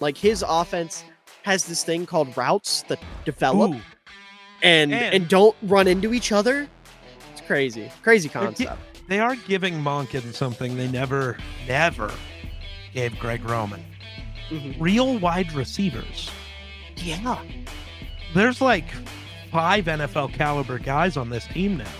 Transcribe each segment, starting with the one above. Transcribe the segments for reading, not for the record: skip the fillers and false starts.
Like, his offense has this thing called routes that develop Ooh, and don't run into each other. It's crazy. Crazy concept. They are giving Monken something they never gave Greg Roman. Real wide receivers. Yeah. There's like 5 NFL caliber guys on this team now.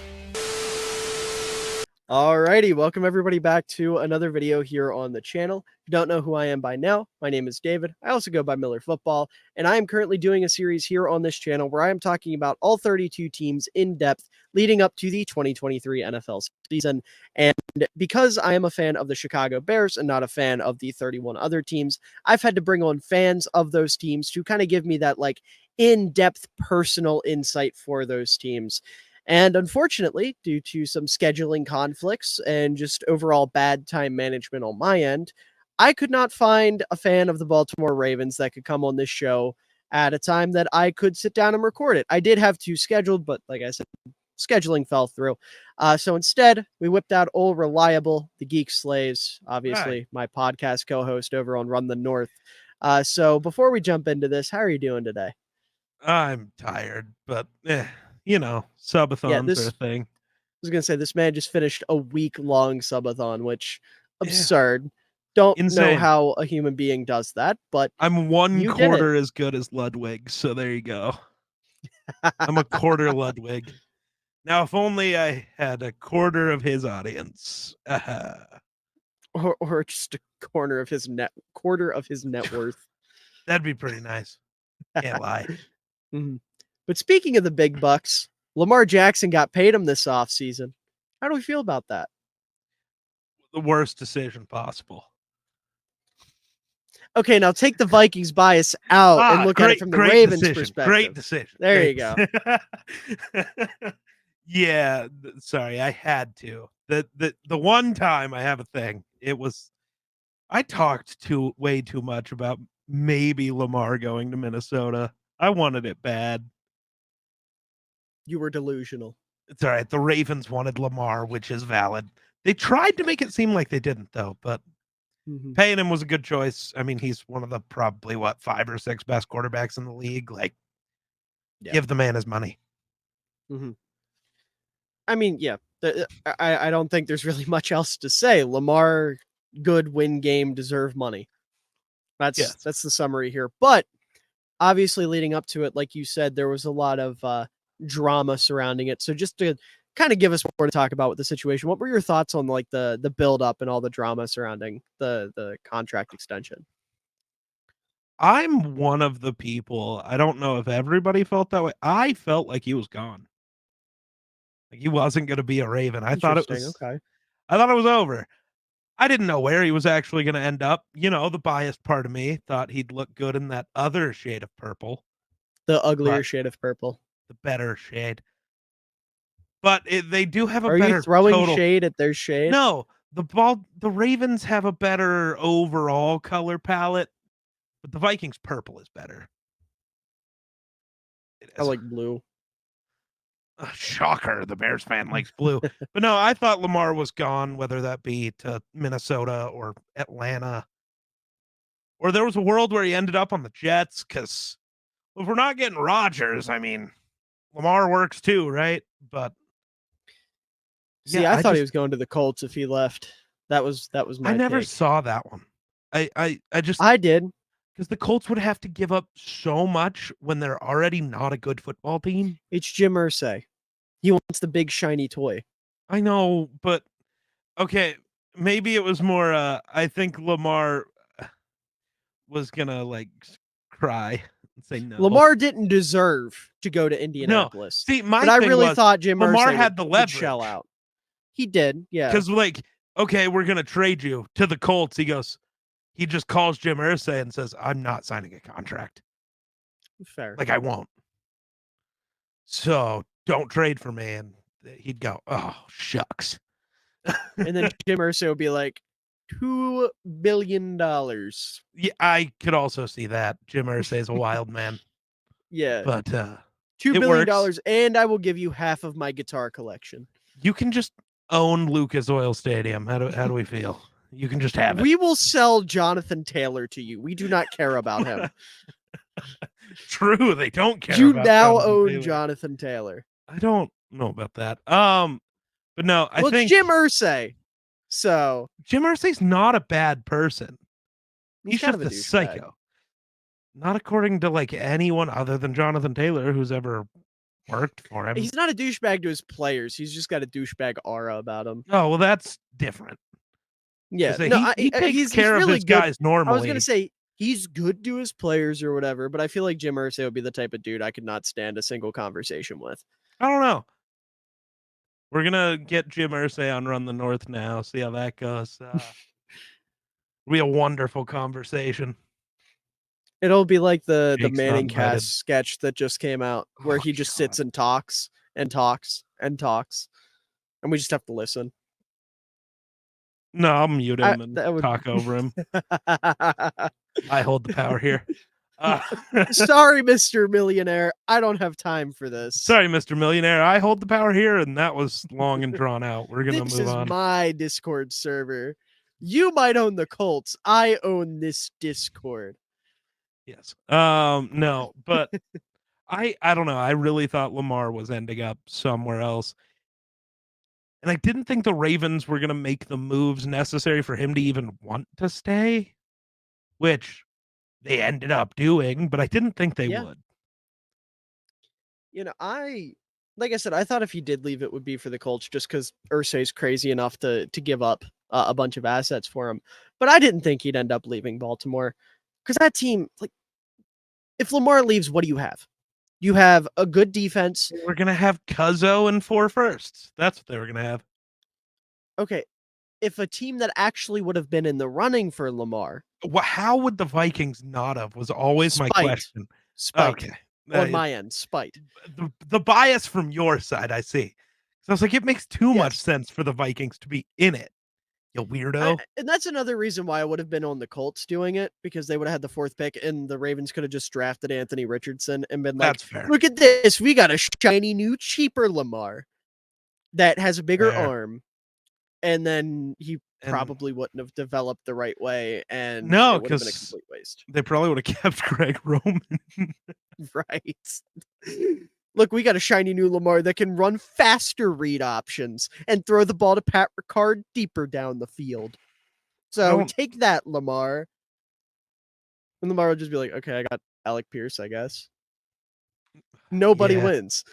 Alrighty, welcome everybody back to another video here on the channel. If you don't know who I am by now, my name is David. I also go by Miller Football, and I am currently doing a series here on this channel where I am talking about all 32 teams in depth leading up to the 2023 NFL season. And because I am a fan of the Chicago Bears and not a fan of the 31 other teams, I've had to bring on fans of those teams to kind of give me that like in-depth personal insight for those teams. And unfortunately, due to some scheduling conflicts and just overall bad time management on my end, I could not find a fan of the Baltimore Ravens that could come on this show at a time that I could sit down and record it. I did have 2 scheduled, but like I said, scheduling fell through. So instead, we whipped out old reliable, the TheGeekSlays, obviously my podcast co-host over on Run the North. So before we jump into this, how are you doing today? I'm tired, but you know, subathons are a thing. I was going to say, this man just finished a week-long subathon, which absurd. Don't know how a human being does that, but I'm 1/4 as good as Ludwig, so there you go. I'm a quarter Ludwig. Now, if only I had a quarter of his audience. Or just a quarter of his net worth. That'd be pretty nice. Can't lie. But speaking of the big bucks, Lamar Jackson got paid him this offseason. How do we feel about that? The worst decision possible. Okay, now take the Vikings bias out and look at it from the Ravens' perspective. Great decision. There you go. Yeah, sorry, I had to. The one time I have a thing, I talked way too much about maybe Lamar going to Minnesota. I wanted it bad. You were delusional. It's all right. The Ravens wanted Lamar, which is valid. They tried to make it seem like they didn't, though, but paying him was a good choice. I mean, he's one of the probably, 5 or 6 best quarterbacks in the league. Like, give the man his money. I mean, yeah, I don't think there's really much else to say. Lamar, good, win game, deserve money. That's the summary here. But obviously leading up to it, like you said, there was a lot of drama surrounding it. So just to kind of give us more to talk about with the situation, what were your thoughts on like the build up and all the drama surrounding the contract extension? I'm one of the people, I don't know if everybody felt that way. I felt like he was gone. Like he wasn't going to be a Raven. I thought it was over. I didn't know where he was actually going to end up. You know, the biased part of me thought he'd look good in that other shade of purple. The uglier shade of purple. The better shade. But they do have a better. Are you throwing shade at their shade? No, the Ravens have a better overall color palette, but the Vikings purple is better. I like blue. Shocker, the Bears fan likes blue. But no, I thought Lamar was gone, whether that be to Minnesota or Atlanta. Or there was a world where he ended up on the Jets, because if we're not getting Rodgers, I mean, Lamar works too, right? But see, I thought he was going to the Colts if he left. That was my I never saw that one. I did. Because the Colts would have to give up so much when they're already not a good football team. It's Jim Irsay. He wants the big shiny toy. I know, but okay, maybe it was more I think Lamar was gonna like cry and say no. Lamar didn't deserve to go to Indianapolis. No. See, but I really thought Jim Lamar Irsay had the leverage. Shell out. He did, yeah. Because like, okay, we're gonna trade you to the Colts. He just calls Jim Irsay and says, "I'm not signing a contract." Fair. Like I won't. So don't trade for me. And he'd go, "Oh, shucks." And then Jim Irsay would be like, $2 billion. Yeah, I could also see that. Jim Irsay is a wild man. Yeah. But $2 billion, and I will give you half of my guitar collection. You can just own Lucas Oil Stadium. How do we feel? You can just have it. We will sell Jonathan Taylor to you. We do not care about him. True, they don't care You about now Jonathan own Taylor. Jonathan Taylor. I don't know about that. But no, I think it's Jim Irsay. So Jim Irsay's not a bad person. He's kind of a psycho. Not according to like anyone other than Jonathan Taylor who's ever worked for him. He's not a douchebag to his players. He's just got a douchebag aura about him. Oh, well, that's different. Yeah, he takes care of his guys normally. I was gonna say he's good to his players or whatever, but I feel like Jim Irsay would be the type of dude I could not stand a single conversation with. I don't know. We're gonna get Jim Irsay on Run the North now. See how that goes. It'll be a wonderful conversation. It'll be like the Jake's Manning Cast sketch that just came out, where he just sits and talks and talks and talks, and we just have to listen. No, I'll mute him and talk over him. I hold the power here. Sorry, Mr. Millionaire. I don't have time for this. Sorry, Mr. Millionaire. I hold the power here, and that was long and drawn out. We're going to move on. This is my Discord server. You might own the Colts. I own this Discord. Yes. No, but I don't know. I really thought Lamar was ending up somewhere else. And I didn't think the Ravens were going to make the moves necessary for him to even want to stay, which they ended up doing, but I didn't think they would. You know, like I said, I thought if he did leave, it would be for the Colts just because Irsay's crazy enough to give up a bunch of assets for him. But I didn't think he'd end up leaving Baltimore because that team, like, if Lamar leaves, what do you have? You have a good defense. We're going to have Cuzzo and 4 firsts. That's what they were going to have. Okay. If a team that actually would have been in the running for Lamar. How would the Vikings not have was always my question. Spite. Okay. On my end, spite. The bias from your side, I see. So I was like, it makes too much sense for the Vikings to be in it. You weirdo. And that's another reason why I would have been on the Colts doing it, because they would have had the 4th pick and the Ravens could have just drafted Anthony Richardson and been like, that's fair. Look at this. We got a shiny new, cheaper Lamar that has a bigger arm. And then he probably wouldn't have developed the right way. And no, it would have been a complete waste. They probably would have kept Greg Roman. Right. Look, we got a shiny new Lamar that can run faster read options and throw the ball to Pat Ricard deeper down the field. So take that, Lamar. And Lamar will just be like, okay, I got Alec Pierce, I guess. Nobody wins.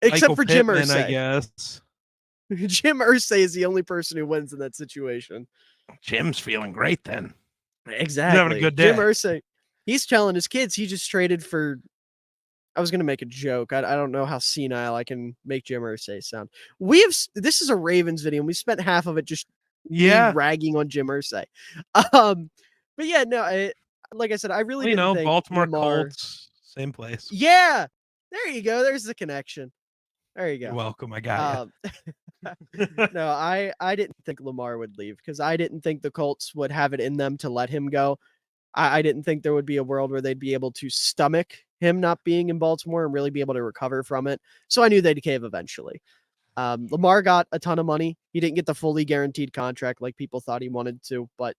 Except for Jim Irsay. I guess. Jim Irsay is the only person who wins in that situation. Jim's feeling great then. Exactly. He's having a good day. Jim Irsay, he's telling his kids he just traded for... I was going to make a joke. I don't know how senile I can make Jim Irsay sound. This is a Ravens video, and we spent half of it just ragging on Jim Irsay. But yeah, no, like I said, I really didn't think Baltimore Colts, same place. Yeah, there you go. There's the connection. There you go. You're welcome. I got you. No, I didn't think Lamar would leave because I didn't think the Colts would have it in them to let him go. I didn't think there would be a world where they'd be able to stomach him not being in Baltimore and really be able to recover from it. So I knew they'd cave eventually. Lamar got a ton of money. He didn't get the fully guaranteed contract like people thought he wanted to, but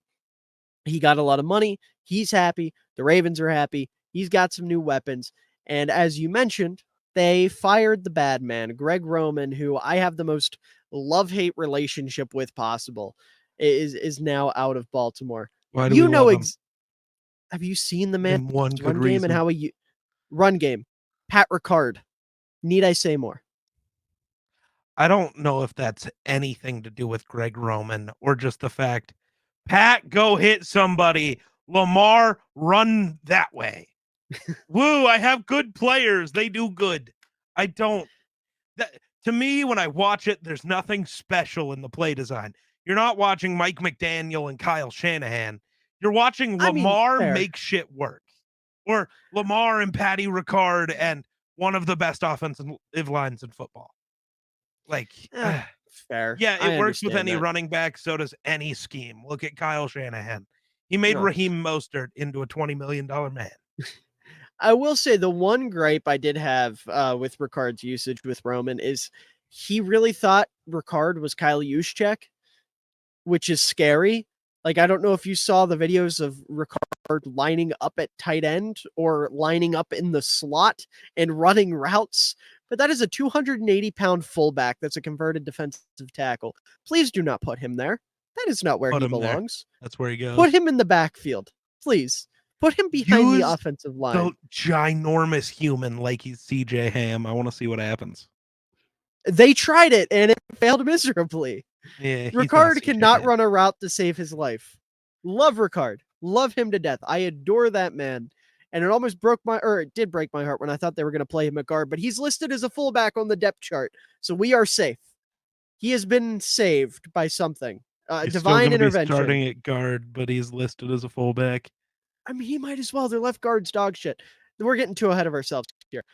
he got a lot of money. He's happy. The Ravens are happy. He's got some new weapons. And as you mentioned, they fired the bad man, Greg Roman, who I have the most love-hate relationship with possible, is now out of Baltimore. Why do you know have you seen the man run game and how he run game? Pat Ricard. Need I say more? I don't know if that's anything to do with Greg Roman or just the fact, Pat, go hit somebody. Lamar, run that way. Woo, I have good players. They do good. I don't. To me, when I watch it, there's nothing special in the play design. You're not watching Mike McDaniel and Kyle Shanahan. You're watching Lamar make shit work. Or Lamar and Patty Ricard and one of the best offensive lines in football. Fair. Yeah, it works with any running back. So does any scheme. Look at Kyle Shanahan. He made Raheem Mostert into a $20 million man. I will say the one gripe I did have with Ricard's usage with Roman is he really thought Ricard was Kyle Juszczyk, which is scary Like, I don't know if you saw the videos of Ricard lining up at tight end or lining up in the slot and running routes, but that is a 280-pound fullback that's a converted defensive tackle. Please do not put him there. That is not where he belongs. That's where he goes. Put him in the backfield, please. Put him behind the offensive line. The ginormous human like he's CJ Ham. I want to see what happens. They tried it, and it failed miserably. Yeah, Ricard cannot run a route to save his life. Love Ricard. Love him to death. I adore that man. And it did break my heart when I thought they were going to play him at guard, but he's listed as a fullback on the depth chart. So we are safe. He has been saved by something. Divine intervention. Be starting at guard, but he's listed as a fullback. I mean, he might as well. Their left guard's dog shit. We're getting too ahead of ourselves here.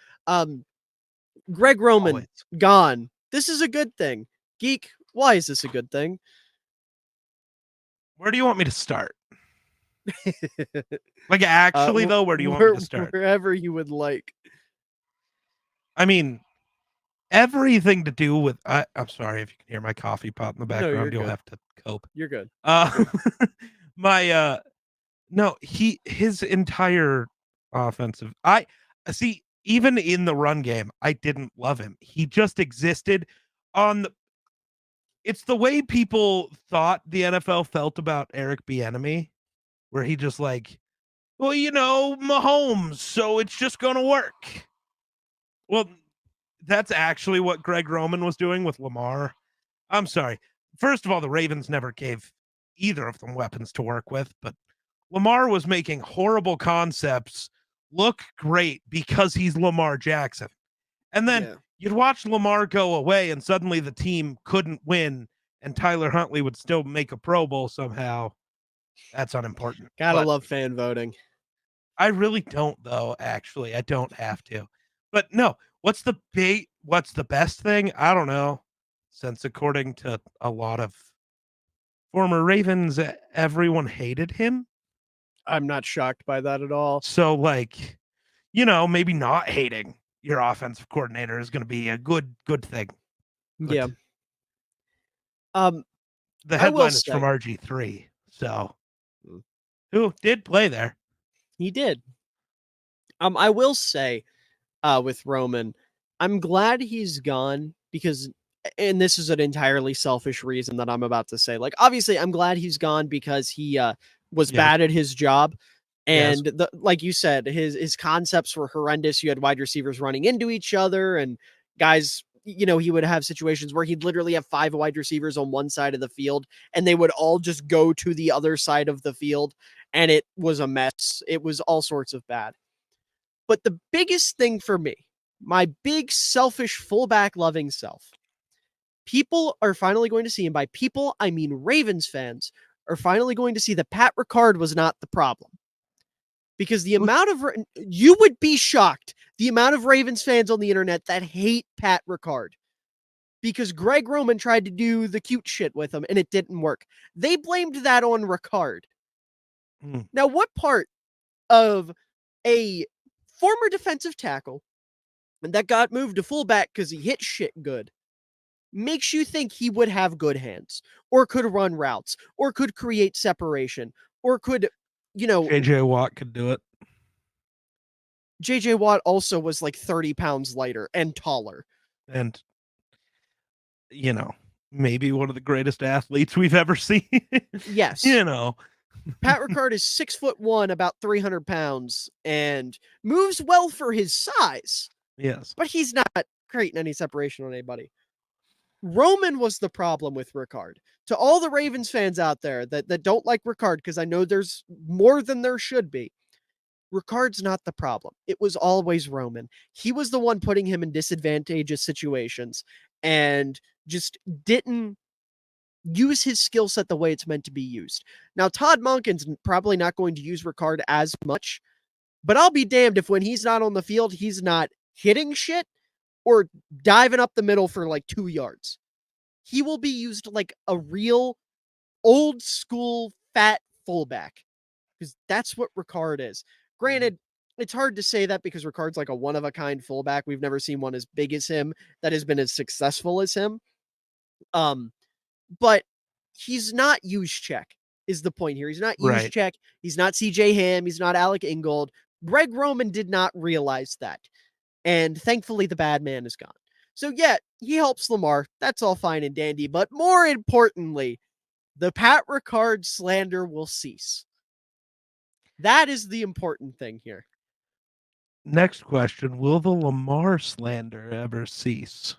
Greg Roman gone. This is a good thing. Geek, why is this a good thing? Where do you want me to start? Like, actually, though, where do you want me to start? Wherever you would like. I mean, everything to do with. I'm sorry if you can hear my coffee pot in the background. You'll have to cope. You're good. His entire offensive. I see. Even in the run game, I didn't love him. He just existed on the. It's the way people thought the NFL felt about Eric Bieniemy, where he just like, well, Mahomes, so it's just going to work. Well, that's actually what Greg Roman was doing with Lamar. I'm sorry. First of all, the Ravens never gave either of them weapons to work with, but Lamar was making horrible concepts look great because he's Lamar Jackson. And then you'd watch Lamar go away and suddenly the team couldn't win and Tyler Huntley would still make a Pro Bowl somehow. That's unimportant. Gotta love fan voting. I really don't, though, actually. I don't have to. But no, what's the best thing? I don't know. Since according to a lot of former Ravens, everyone hated him. I'm not shocked by that at all. So, maybe not hating your offensive coordinator is going to be a good thing. But, yeah. The headline is from RG3. So, who did play there? He did. I will say, with Roman, I'm glad he's gone because, and this is an entirely selfish reason that I'm about to say. Like, obviously, I'm glad he's gone because he was bad at his job. And like you said, his concepts were horrendous. You had wide receivers running into each other and guys, he would have situations where he'd literally have 5 wide receivers on one side of the field and they would all just go to the other side of the field. And it was a mess. It was all sorts of bad. But the biggest thing for me, my big selfish fullback loving self, people are finally going to see, and by people, I mean Ravens fans, are finally going to see that Pat Ricard was not the problem. Because the amount of, you would be shocked, the amount of Ravens fans on the internet that hate Pat Ricard. Because Greg Roman tried to do the cute shit with him and it didn't work. They blamed that on Ricard. Now, what part of a former defensive tackle that got moved to fullback because he hit shit good makes you think he would have good hands or could run routes or could create separation or could, JJ Watt could do it. JJ Watt also was like 30 pounds lighter and taller. And, maybe one of the greatest athletes we've ever seen. Yes. Pat Ricard is 6'1", about 300 pounds, and moves well for his size. Yes. But he's not creating any separation on anybody. Roman was the problem with Ricard. To all the Ravens fans out there that don't like Ricard, because I know there's more than there should be, Ricard's not the problem. It was always Roman. He was the one putting him in disadvantageous situations and just didn't use his skill set the way it's meant to be used. Now, Todd Monken's probably not going to use Ricard as much, but I'll be damned if when he's not on the field, he's not hitting shit or diving up the middle for like 2 yards. He will be used like a real old school fat fullback because that's what Ricard is. Granted, it's hard to say that because Ricard's like a one-of-a-kind fullback. We've never seen one as big as him that has been as successful as him. But he's not Juszczyk. is the point here. He's not Right. Juszczyk. He's not CJ Ham. He's not Alec Ingold. Greg Roman did not realize that. And thankfully, the bad man is gone. So, yeah, he helps Lamar. That's all fine and dandy. But more importantly, the Pat Ricard slander will cease. That is the important thing here. Next question. Will the Lamar slander ever cease?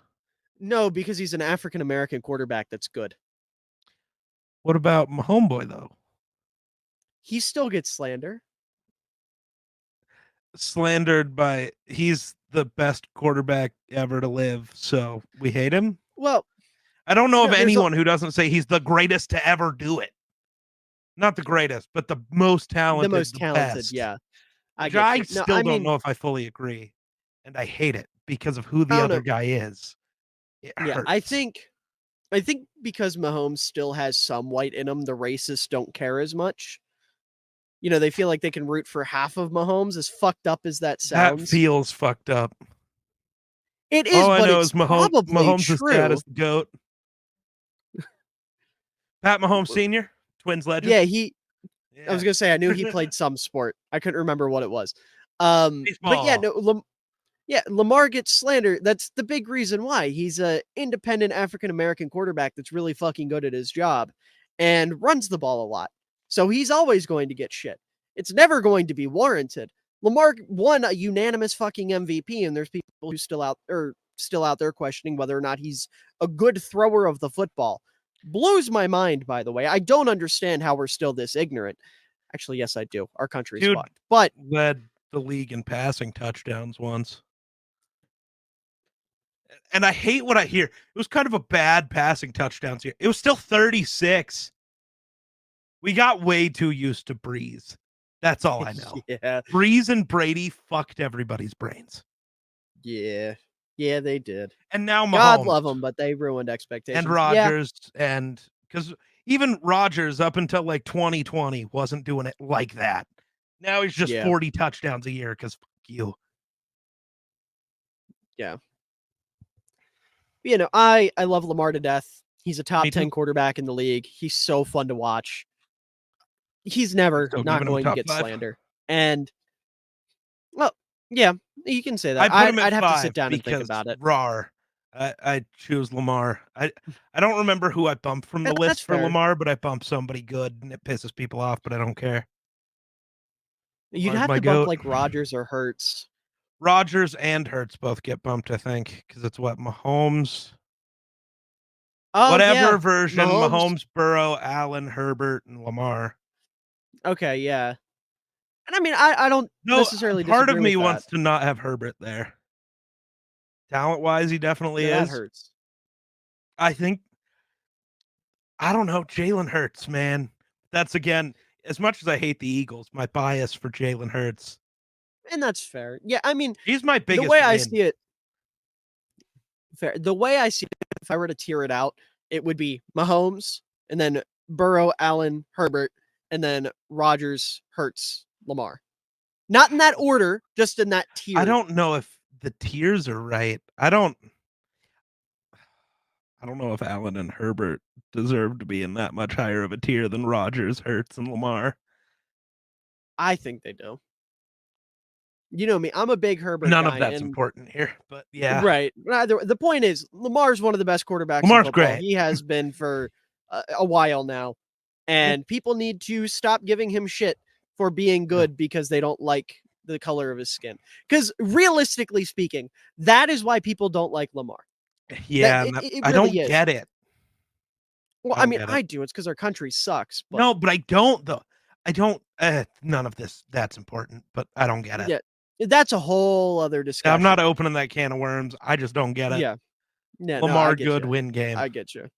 No, because he's an African American quarterback that's good. What about my homeboy, though? He still gets slander. Slandered by he's the best quarterback ever to live, so we hate him? Well, I don't know of anyone who doesn't say he's the greatest to ever do it. Not the greatest, but the most talented, the best. Yeah. I still don't know if I fully agree, and I hate it because of who the other guy is. It hurts. I think because Mahomes still has some white in him, the racists don't care as much. They feel like they can root for half of Mahomes, as fucked up as that sounds. That feels fucked up. It is, all I but know it's is Mahomes' dad is the GOAT. Pat Mahomes Sr., Twins legend. Yeah, I was gonna say I knew he played some sport. I couldn't remember what it was. But yeah, no, Lamar gets slander. That's the big reason why. He's a independent African American quarterback that's really fucking good at his job and runs the ball a lot. So he's always going to get shit. It's never going to be warranted. Lamar won a unanimous fucking MVP, and there's people who still out there questioning whether or not he's a good thrower of the football. Blows my mind, by the way. I don't understand how we're still this ignorant. Actually, yes, I do. Our country's fucked. But led the league in passing touchdowns once. And I hate what I hear. It was kind of a bad passing touchdowns here. It was still 36. We got way too used to Breeze. That's all I know. Yeah. Breeze and Brady fucked everybody's brains. Yeah. Yeah, they did. And now Mahomes. God love them, but they ruined expectations. And Rodgers, and because even Rodgers up until like 2020 wasn't doing it like that. Now he's just 40 touchdowns a year because fuck you. Yeah. I love Lamar to death. He's a top 10 quarterback in the league. He's so fun to watch. He's never not going to get slander. And, well, yeah, you can say that. I'd have to sit down and think about it. Rar. I choose Lamar. I don't remember who I bumped from the list for Lamar, but I bumped somebody good, and it pisses people off, but I don't care. You'd have to bump like Rodgers or Hurts. Rodgers and Hurts both get bumped, I think, because it's what Mahomes. Whatever version, Mahomes, Burrow, Allen, Herbert, and Lamar. Okay, yeah. And I mean, I don't necessarily disagree with that. Part of me wants to not have Herbert there. Talent-wise, he definitely is. That hurts. I think, I don't know, Jalen Hurts, man. That's, again, as much as I hate the Eagles, my bias for Jalen Hurts. And that's fair. Yeah, I mean, he's my biggest the way I see it, fair. The way I see it, if I were to tier it out, it would be Mahomes, and then Burrow, Allen, Herbert, and then Rodgers, Hurts, Lamar. Not in that order, just in that tier. I don't know if the tiers are right. I don't know if Allen and Herbert deserve to be in that much higher of a tier than Rodgers, Hurts, and Lamar. I think they do. You know me, I'm a big Herbert guy. None of that's important here, but yeah. Right. The point is, Lamar's one of the best quarterbacks Lamar's in football. Great. He has been for a while now. And people need to stop giving him shit for being good because they don't like the color of his skin. Because realistically speaking, that is why people don't like Lamar. Yeah, it really I don't get it. Well, I mean, I do. It's because our country sucks. But... No, but I don't, though. I don't. None of that's important, but I don't get it. Yeah. That's a whole other discussion. I'm not opening that can of worms. I just don't get it. Yeah. Lamar good win game. I get you.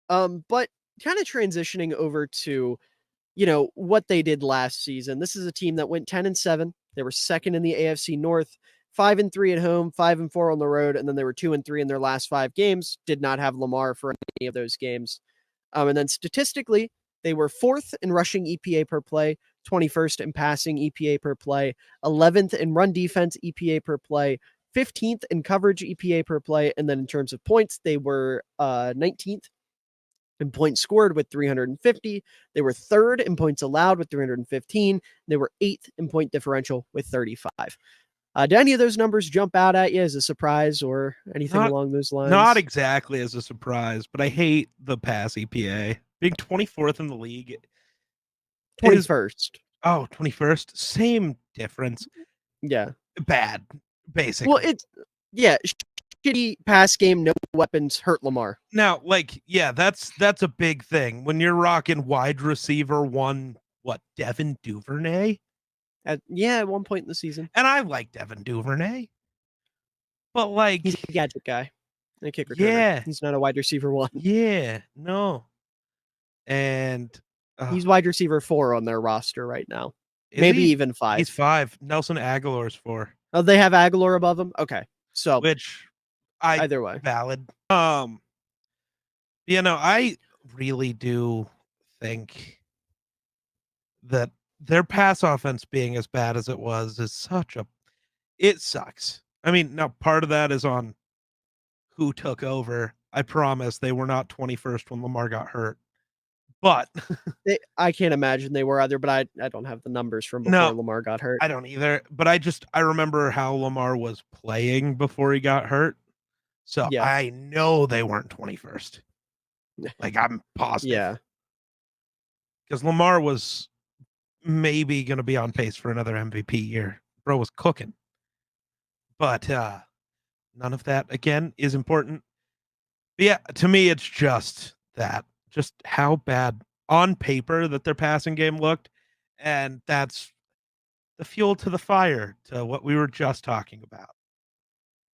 But kind of transitioning over to, what they did last season. This is a team that went 10-7. They were second in the AFC North, 5-3 at home, 5-4 on the road, and then they were 2-3 in their last 5 games. Did not have Lamar for any of those games. And then statistically, they were 4th in rushing EPA per play, 21st in passing EPA per play, 11th in run defense EPA per play, 15th in coverage EPA per play, and then in terms of points, they were 19th In points scored with 350. They were third in points allowed with 315. They were eighth in point differential with 35. Do any of those numbers jump out at you as a surprise or anything along those lines? Not exactly as a surprise, but I hate the pass EPA. Being 24th in the league 21st. 21st. Same difference. Yeah. Bad, basically. Well, it's shitty pass game, no weapons, hurt Lamar. Now, that's a big thing. When you're rocking wide receiver one, Devin Duvernay? At one point in the season. And I like Devin Duvernay. But he's a gadget guy. A kick returner. Yeah. He's not a wide receiver one. Yeah, no. And he's wide receiver 4 on their roster right now. Maybe even 5. He's 5. Nelson Aguilar's 4. Oh, they have Aguilar above him? Okay. So either way. Valid. I really do think that their pass offense being as bad as it was is it sucks. I mean, now part of that is on who took over. I promise they were not 21st when Lamar got hurt. But I can't imagine they were either, but I don't have the numbers from before Lamar got hurt. I don't either. But I remember how Lamar was playing before he got hurt. So I know they weren't 21st. I'm positive. Yeah. Because Lamar was maybe going to be on pace for another MVP year. Bro was cooking. But none of that, again, is important. But yeah, to me, it's just how bad on paper that their passing game looked. And that's the fuel to the fire to what we were just talking about.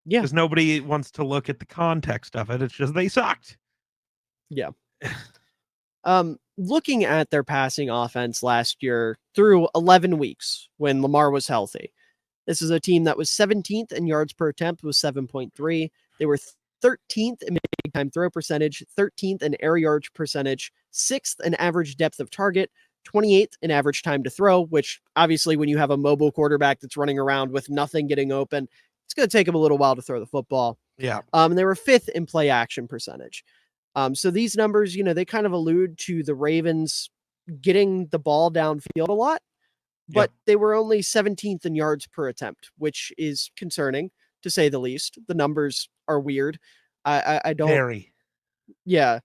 Yeah. Because nobody wants to look at the context of it. It's just they sucked. Yeah. Looking at their passing offense last year through 11 weeks when Lamar was healthy, this is a team that was 17th in yards per attempt with 7.3. They were 13th in big time throw percentage, 13th in air yards percentage, 6th in average depth of target, 28th in average time to throw, which obviously when you have a mobile quarterback that's running around with nothing getting open, it's going to take him a little while to throw the football. Yeah. And they were 5th in play action percentage. So these numbers, they kind of allude to the Ravens getting the ball downfield a lot, but they were only 17th in yards per attempt, which is concerning to say the least. The numbers are weird. I don't. Very. Yeah.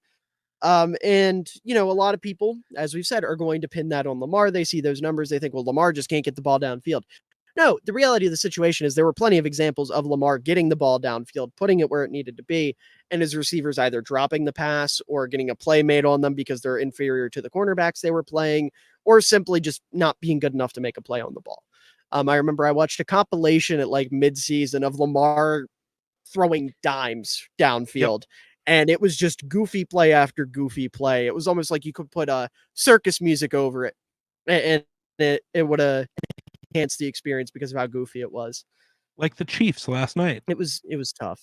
And a lot of people, as we've said, are going to pin that on Lamar. They see those numbers. They think, well, Lamar just can't get the ball downfield. No, the reality of the situation is there were plenty of examples of Lamar getting the ball downfield, putting it where it needed to be, and his receivers either dropping the pass or getting a play made on them because they're inferior to the cornerbacks they were playing, or simply just not being good enough to make a play on the ball. I remember I watched a compilation at midseason of Lamar throwing dimes downfield. And it was just goofy play after goofy play. It was almost like you could put circus music over it, and it would enhance the experience because of how goofy it was. Like the Chiefs last night. It was tough.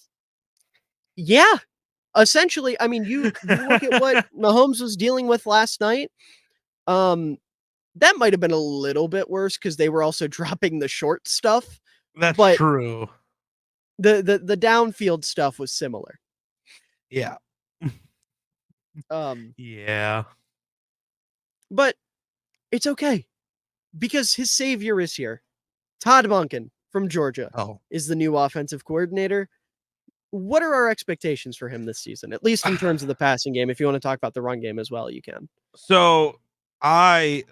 Yeah, essentially. I mean, you look at what Mahomes was dealing with last night. That might have been a little bit worse because they were also dropping the short stuff. That's true. The downfield stuff was similar. Yeah. Yeah. But it's okay because his savior is here. Todd Monken from Georgia is the new offensive coordinator. What are our expectations for him this season, at least in terms of the passing game? If you want to talk about the run game as well, you can. So fire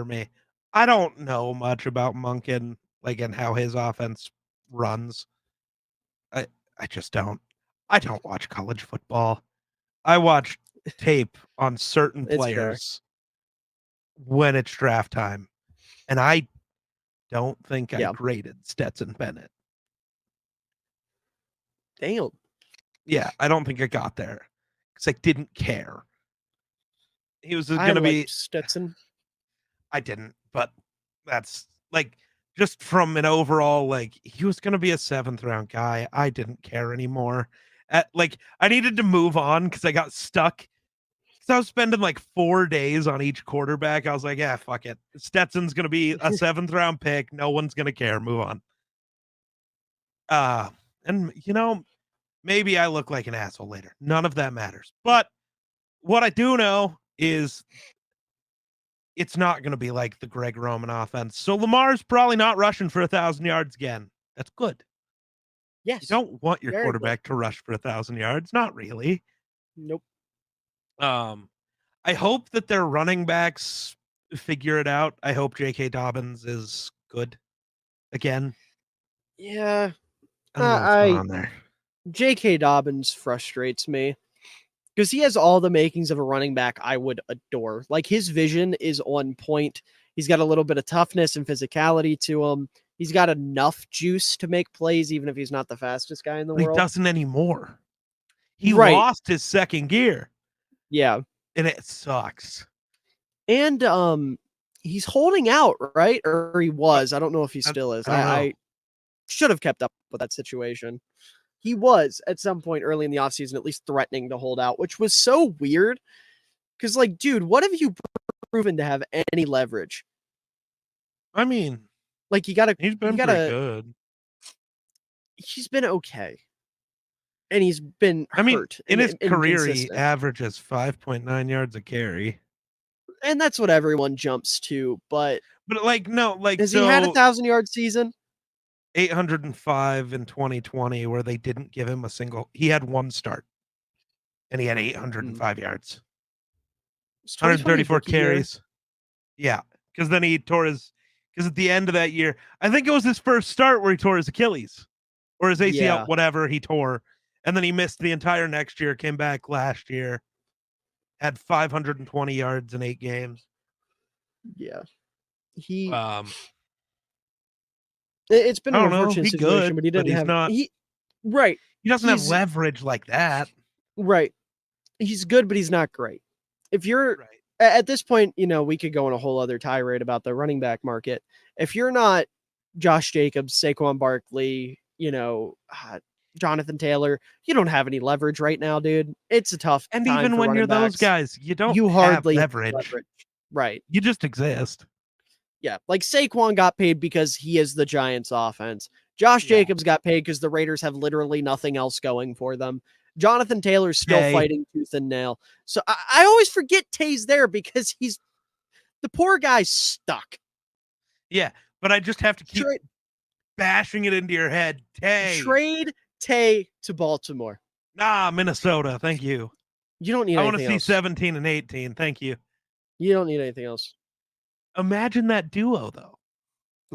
me. I don't know much about Monken, and how his offense runs. I just don't. I don't watch college football. I watch tape on certain players when it's draft time. And I don't think I graded Stetson Bennett. Damn. Yeah, I don't think I got there because I didn't care. He was going to be Stetson. I didn't, but that's just from an overall, he was going to be a 7th round guy. I didn't care anymore. I needed to move on because I got stuck. Because I was spending 4 days on each quarterback. I was like, yeah, fuck it. Stetson's going to be a 7th round pick. No one's going to care. Move on. And Maybe I look like an asshole later. None of that matters. But what I do know is it's not going to be like the Greg Roman offense. So Lamar's probably not rushing for 1,000 yards again. That's good. You Yes. don't want your Very good. quarterback to rush for 1,000 yards. Not really. Nope. I hope that their running backs figure it out. I hope J.K. Dobbins is good again. Yeah. I don't know what's going on there. J.K. Dobbins frustrates me because he has all the makings of a running back I would adore. Like, his vision is on point. He's got a little bit of toughness and physicality to him. He's got enough juice to make plays, even if he's not the fastest guy in the But he world. doesn't anymore. He Right. lost his second gear. Yeah. And it sucks. And he's holding out, right? Or he was. I don't know if he still is. I don't know. I should have kept up with that situation. He was at some point early in the offseason at least threatening to hold out, which was so weird. Because, like, dude, what have you proven to have any leverage? I mean, like, he's been pretty good. He's been okay. And he's been hurt. I mean, in his career, he inconsistent. averages 5.9 yards a carry. And that's what everyone jumps to. But like, no, like, has he had a 1,000-yard season? 805 in 2020, where they didn't give him a single. He had one start, and he had 805 yards. 134 carries. Yeah, because then he tore his. Because at the end of that year, I think it was his first start where he tore his Achilles or his ACL, whatever he tore, and then he missed the entire next year. Came back last year, had 520 yards in 8 games. Yeah, it's been an unfortunate situation, but he didn't have. Not. Right. He doesn't have leverage like that. Right. He's good, but he's not great. If you're at this point, we could go on a whole other tirade about the running back market. If you're not Josh Jacobs, Saquon Barkley, Jonathan Taylor, you don't have any leverage right now, dude. It's a tough and time even for when running you're backs. those guys, you don't hardly have leverage. Right. You just exist. Yeah, like Saquon got paid because he is the Giants' offense. Josh Jacobs got paid because the Raiders have literally nothing else going for them. Jonathan Taylor's still fighting tooth and nail. So I always forget Tay's there because he's the poor guy's stuck. Yeah, but I just have to keep bashing it into your head. Tay. Trade Tay to Baltimore. Nah, Minnesota. Thank you. You don't need I anything else. I want to see 17 and 18. Thank you. You don't need anything else. Imagine that duo, though.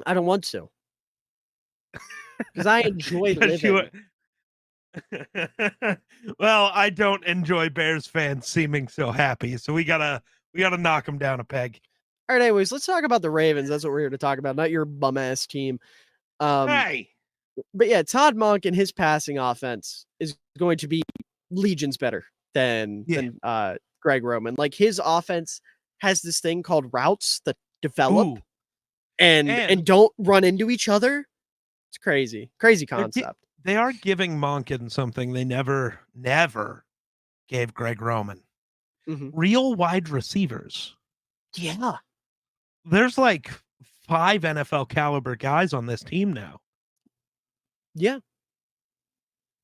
I don't want to. Because I enjoy living. Well, I don't enjoy Bears fans seeming so happy, so we gotta knock them down a peg. All right, anyways, let's talk about the Ravens. That's what we're here to talk about, not your bum ass team. Hey, but yeah, Todd Monk and his passing offense is going to be legions better than Greg Roman. Like, his offense has this thing called routes that develop and don't run into each other. It's crazy concept. They are giving Monken something they never gave Greg Roman. Real wide receivers. Yeah. There's like 5 NFL caliber guys on this team now. Yeah.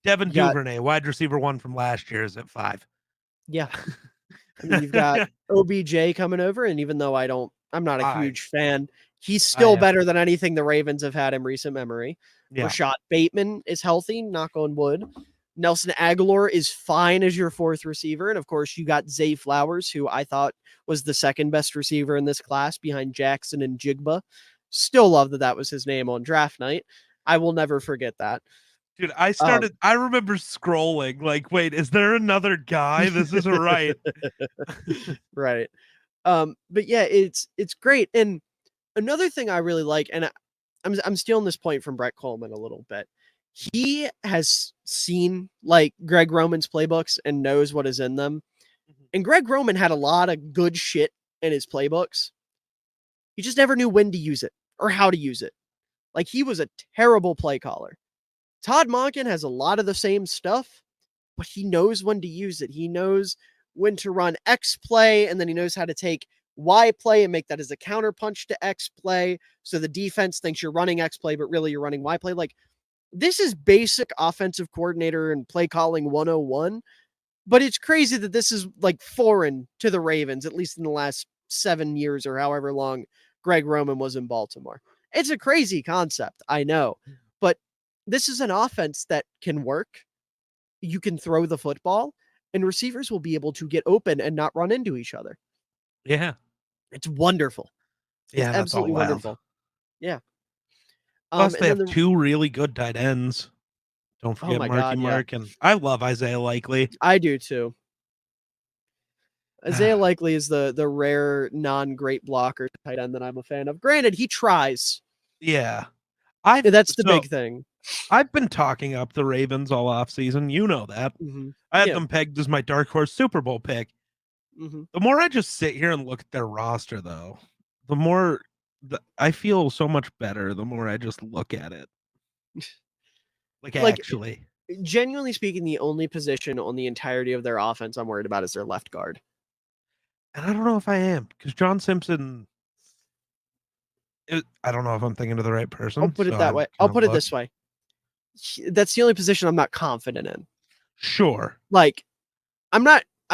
Devin Duvernay, wide receiver 1 from last year, is at 5. Yeah. I mean, you've got OBJ coming over, and even though I'm not a huge fan, he's still better than anything the Ravens have had in recent memory. Yeah. Rashad Bateman is healthy, knock on wood. Nelson Aguilar is fine as your 4th receiver. And of course, you got Zay Flowers, who I thought was the 2nd best receiver in this class behind Jackson and Jigba. Still love that was his name on draft night. I will never forget that. Dude, I remember scrolling like, wait, is there another guy? This isn't right. Right. But yeah, it's great. And another thing I really like, and I'm stealing this point from Brett Coleman a little bit. He has seen like Greg Roman's playbooks and knows what is in them. And Greg Roman had a lot of good shit in his playbooks. He just never knew when to use it or how to use it. Like, he was a terrible play caller. Todd Monken has a lot of the same stuff, but he knows when to use it. He knows when to run X play, and then he knows how to take Y play and make that as a counterpunch to X play. So the defense thinks you're running X play, but really you're running Y play. Like, this is basic offensive coordinator and play calling 101, but it's crazy that this is like foreign to the Ravens, at least in the last 7 years or however long Greg Roman was in Baltimore. It's a crazy concept, I know, but this is an offense that can work. You can throw the football, and receivers will be able to get open and not run into each other. Yeah. It's wonderful. It's Yeah, that's absolutely all I have. wonderful. Yeah. Plus, And they then have 2 really good tight ends. Don't oh forget my Marky god, yeah. Mark, and I love Isaiah Likely. I do too. Isaiah Likely is the rare non-great blocker tight end that I'm a fan of. Granted, he tries. Yeah. That's the big thing. I've been talking up the Ravens all offseason, you know that. Mhm. I had Yeah. them pegged as my dark horse Super Bowl pick. Mhm. The more I just sit here and look at their roster, though, the more I feel so much better the more I just look at it. Like, Like, actually. genuinely speaking, the only position on the entirety of their offense I'm worried about is their left guard. And I don't know if I am, because John Simpson, I don't know if I'm thinking of the right I'll person, put so it that I'm way. I'll gonna put it look. this way. That's the only position I'm not confident in. Sure. Like, I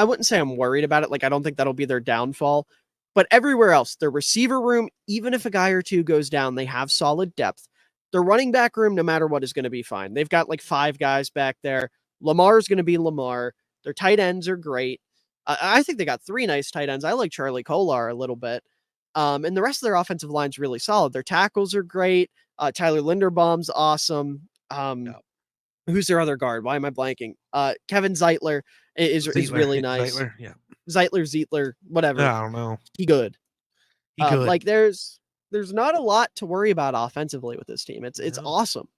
wouldn't say I'm worried about it. Like, I don't think that'll be their downfall. But everywhere else, their receiver room, even if a guy or two goes down, they have solid depth. Their running back room, no matter what, is going to be fine. They've got like 5 guys back there. Lamar's going to be Lamar. Their tight ends are great. I think they got 3 nice tight ends. I like Charlie Kolar a little bit. And the rest of their offensive line's really solid. Their tackles are great. Tyler Linderbaum's awesome. Yeah. Who's their other guard? Why am I blanking? Kevin Zeitler is really nice. Zeitler, yeah. Zeitler, whatever. I don't know. He good. He good. Like there's not a lot to worry about offensively with this team. It's awesome.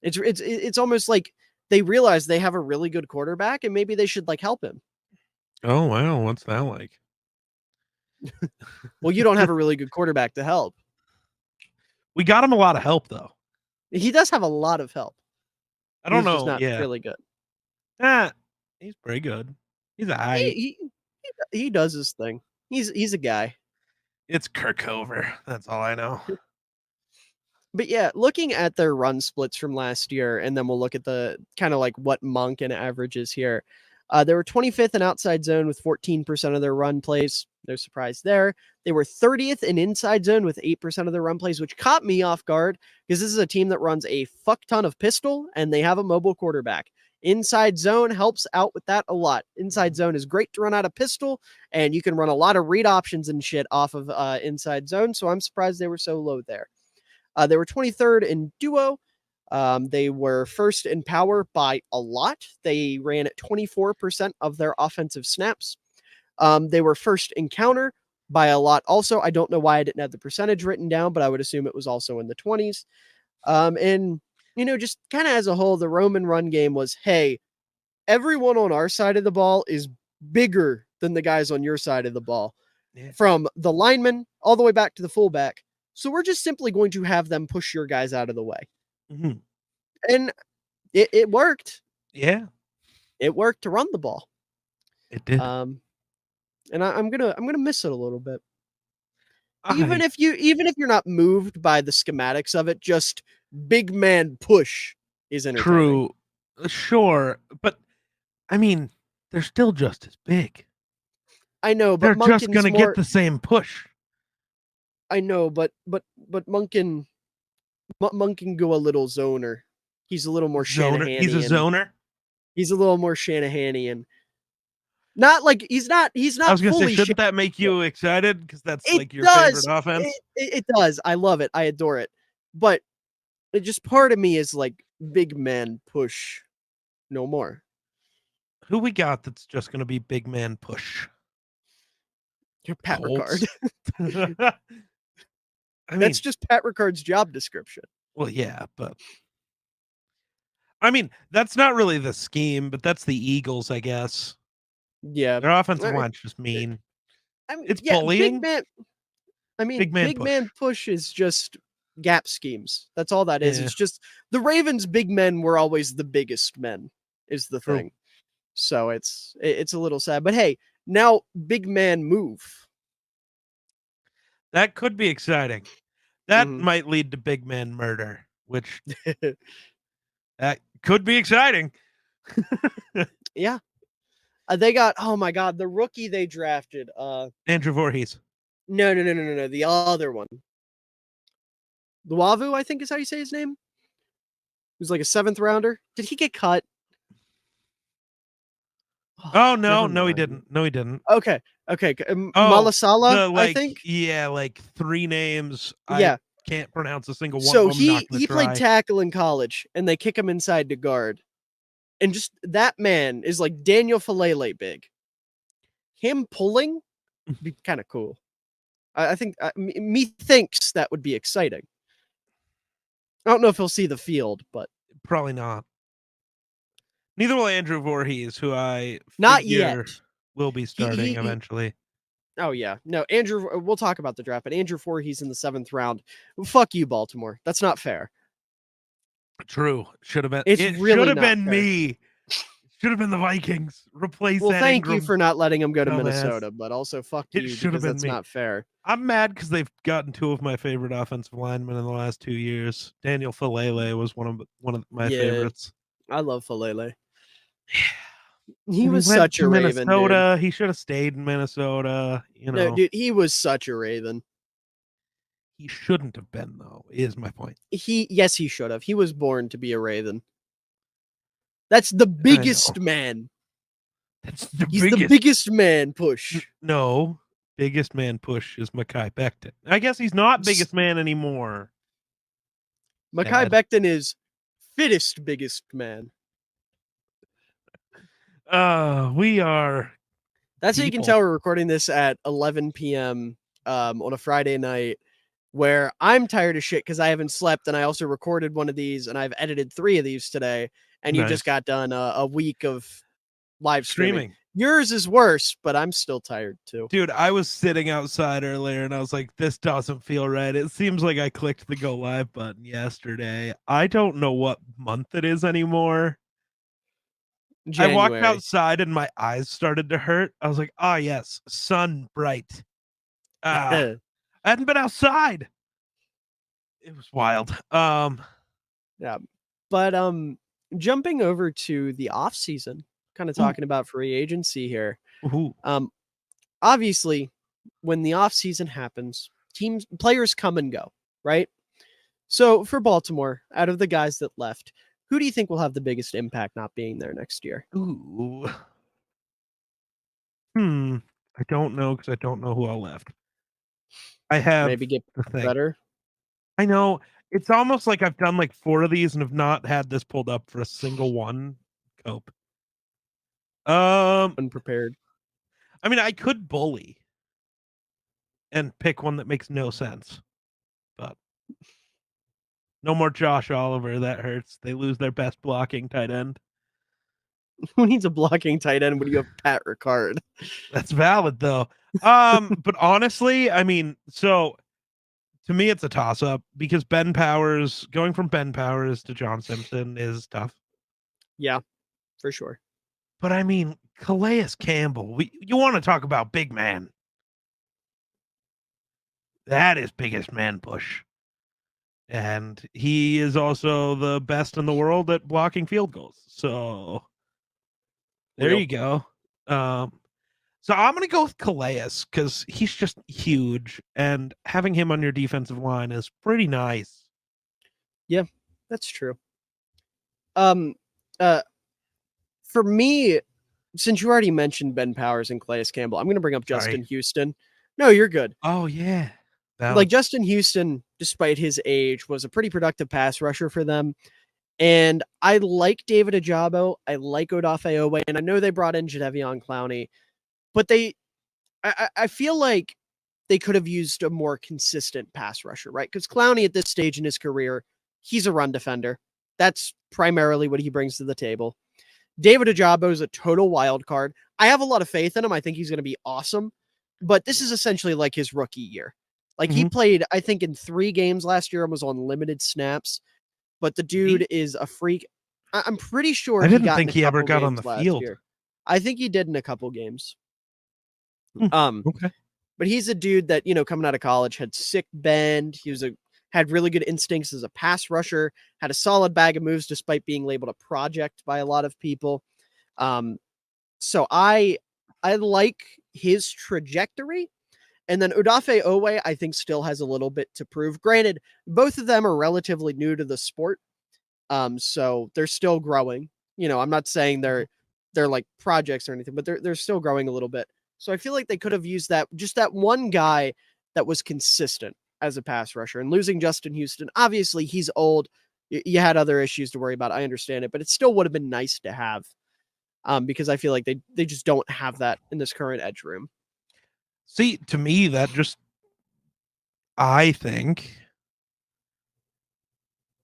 It's almost like they realize they have a really good quarterback and maybe they should like help him. Oh wow, what's that like? Well, you don't have a really good quarterback to help. We got him a lot of help though. He does have a lot of help. I don't He's just know. not Yeah. really good. He's pretty good. He's a high. He does his thing. He's a guy. It's Kirkover. That's all I know. But yeah, looking at their run splits from last year, and then we'll look at the kind of like what Monken averages here. They were 25th in outside zone with 14% of their run plays. No surprise there. They were 30th in inside zone with 8% of their run plays, which caught me off guard because this is a team that runs a fuck ton of pistol and they have a mobile quarterback. Inside zone helps out with that a lot. Inside zone is great to run out of pistol, and you can run a lot of read options and shit off of inside zone. So I'm surprised they were so low there. They were 23rd in duo. They were first in power by a lot. They ran at 24% of their offensive snaps. They were first in counter by a lot also. I don't know why I didn't have the percentage written down, but I would assume it was also in the 20s. And, just kind of as a whole, the Roman run game was, hey, everyone on our side of the ball is bigger than the guys on your side of the ball. Yeah. From the lineman all the way back to the fullback. So we're just simply going to have them push your guys out of the way. Mm-hmm. And it worked. Yeah. It worked to run the ball. It did. And I'm gonna miss it a little bit. Even if you're not moved by the schematics of it, just big man push is entertaining. True. Sure. But I mean, they're still just as big. I know, but they're just gonna get the same push. I know, but Monken go a little zoner. He's a little more Shanahan. He's a zoner. He's a little more Shanahan-ian. Not like he's not. I was gonna say, shouldn't that make you excited? Because that's like your favorite offense. It does. I love it. I adore it. But it just part of me is like big man push, no more. Who we got that's just gonna be big man push? Your Pat Ricard. I mean, that's just Pat Ricard's job description. Well, yeah, but I mean, that's not really the scheme, but that's the Eagles, I guess. Yeah, their offensive line's just mean. I mean, it's bullying. Big man push is just gap schemes. That's all that is. It's just the Ravens' big men were always the biggest men. Is the thing. So it's a little sad, but hey, now big man move. That could be exciting. That might lead to big man murder, which That could be exciting. Yeah. They got, oh my God, the rookie they drafted. Andrew Voorhees. No. The other one. Luavu, I think is how you say his name. He was like a 7th rounder. Did he get cut? Oh no, he didn't. No, he didn't. Okay. Malasala, I think. Yeah, like 3 names. Yeah. I can't pronounce a single one So of them. he played tackle in college, and they kick him inside to guard. And just that man is like Daniel Falele big. Him pulling would be kind of cool. I think me thinks that would be exciting. I don't know if he'll see the field, but probably not. Neither will Andrew Voorhees, who I not yet will be starting eventually. Oh yeah, no, Andrew. We'll talk about the draft, but Andrew Voorhees in the 7th round. Fuck you, Baltimore. That's not fair. True. Should have been. It really should have been me. Should have been the Vikings. Replace that. Well, thank you for not letting him go to Minnesota, dumbass. but also fuck you because that's not fair. I'm mad because they've gotten 2 of my favorite offensive linemen in the last 2 years. Daniel Falele was one of my favorites. I love Falele. He was such a Raven, Minnesota. Dude. He should have stayed in Minnesota. No, dude, he was such a Raven. He shouldn't have been, though, is my point. Yes, he should have. He was born to be a Raven. That's the biggest man. He's the biggest man push. No, biggest man push is Mekhi Becton. I guess he's not biggest man anymore. Mekhi Becton is fittest biggest man. We are. That's how you can tell we're recording this at 11 p.m. On a Friday night, where I'm tired of shit because I haven't slept, and I also recorded one of these, and I've edited 3 of these today. And you just got done a week of live streaming. Yours is worse, but I'm still tired too. Dude, I was sitting outside earlier and I was like, this doesn't feel right. It seems like I clicked the go live button yesterday. I don't know what month it is anymore. January. I walked outside and my eyes started to hurt. I was like, oh yes, sun bright. I hadn't been outside. It was wild. Yeah. But jumping over to the off season, kind of talking about free agency here. Obviously, when the off season happens, players come and go, right? So for Baltimore, out of the guys that left, who do you think will have the biggest impact not being there next year? I don't know because I don't know who all left. I have maybe get better. I know. It's almost like I've done like 4 of these and have not had this pulled up for a single one. Cope. Unprepared. I mean, I could bully and pick one that makes no sense, but no more Josh Oliver. That hurts. They lose their best blocking tight end. Who needs a blocking tight end when you have Pat Ricard? That's valid though. But honestly, I mean, so to me, it's a toss up because Ben Powers going from Ben Powers to John Simpson is tough. Yeah, for sure. But I mean, Calais Campbell, you want to talk about big man. That is biggest man push. And he is also the best in the world at blocking field goals. So there you go. So I'm going to go with Calais because he's just huge. And having him on your defensive line is pretty nice. Yeah, that's true. For me, since you already mentioned Ben Powers and Calais Campbell, I'm going to bring up Justin Houston. No, you're good. Oh, yeah. Like Justin Houston, despite his age, was a pretty productive pass rusher for them. And I like David Ojabo. I like Odafe Owe. And I know they brought in Jadeveon Clowney. But I feel like they could have used a more consistent pass rusher, right? Because Clowney at this stage in his career, he's a run defender. That's primarily what he brings to the table. David Ojabo is a total wild card. I have a lot of faith in him. I think he's going to be awesome. But this is essentially like his rookie year. Like he played, I think, in 3 games last year and was on limited snaps. But the dude is a freak. I'm pretty sure I didn't think he ever got on the field. I think he did in a couple games. Okay. But he's a dude that, coming out of college had sick bend. He was a had really good instincts as a pass rusher, had a solid bag of moves despite being labeled a project by a lot of people. So I like his trajectory. And then Odafe Owe, I think, still has a little bit to prove. Granted, both of them are relatively new to the sport, so they're still growing. I'm not saying they're like projects or anything, but they're still growing a little bit. So I feel like they could have used that one guy that was consistent as a pass rusher. And losing Justin Houston, obviously he's old. You had other issues to worry about. I understand it, but it still would have been nice to have, because I feel like they just don't have that in this current edge room. See, to me, I think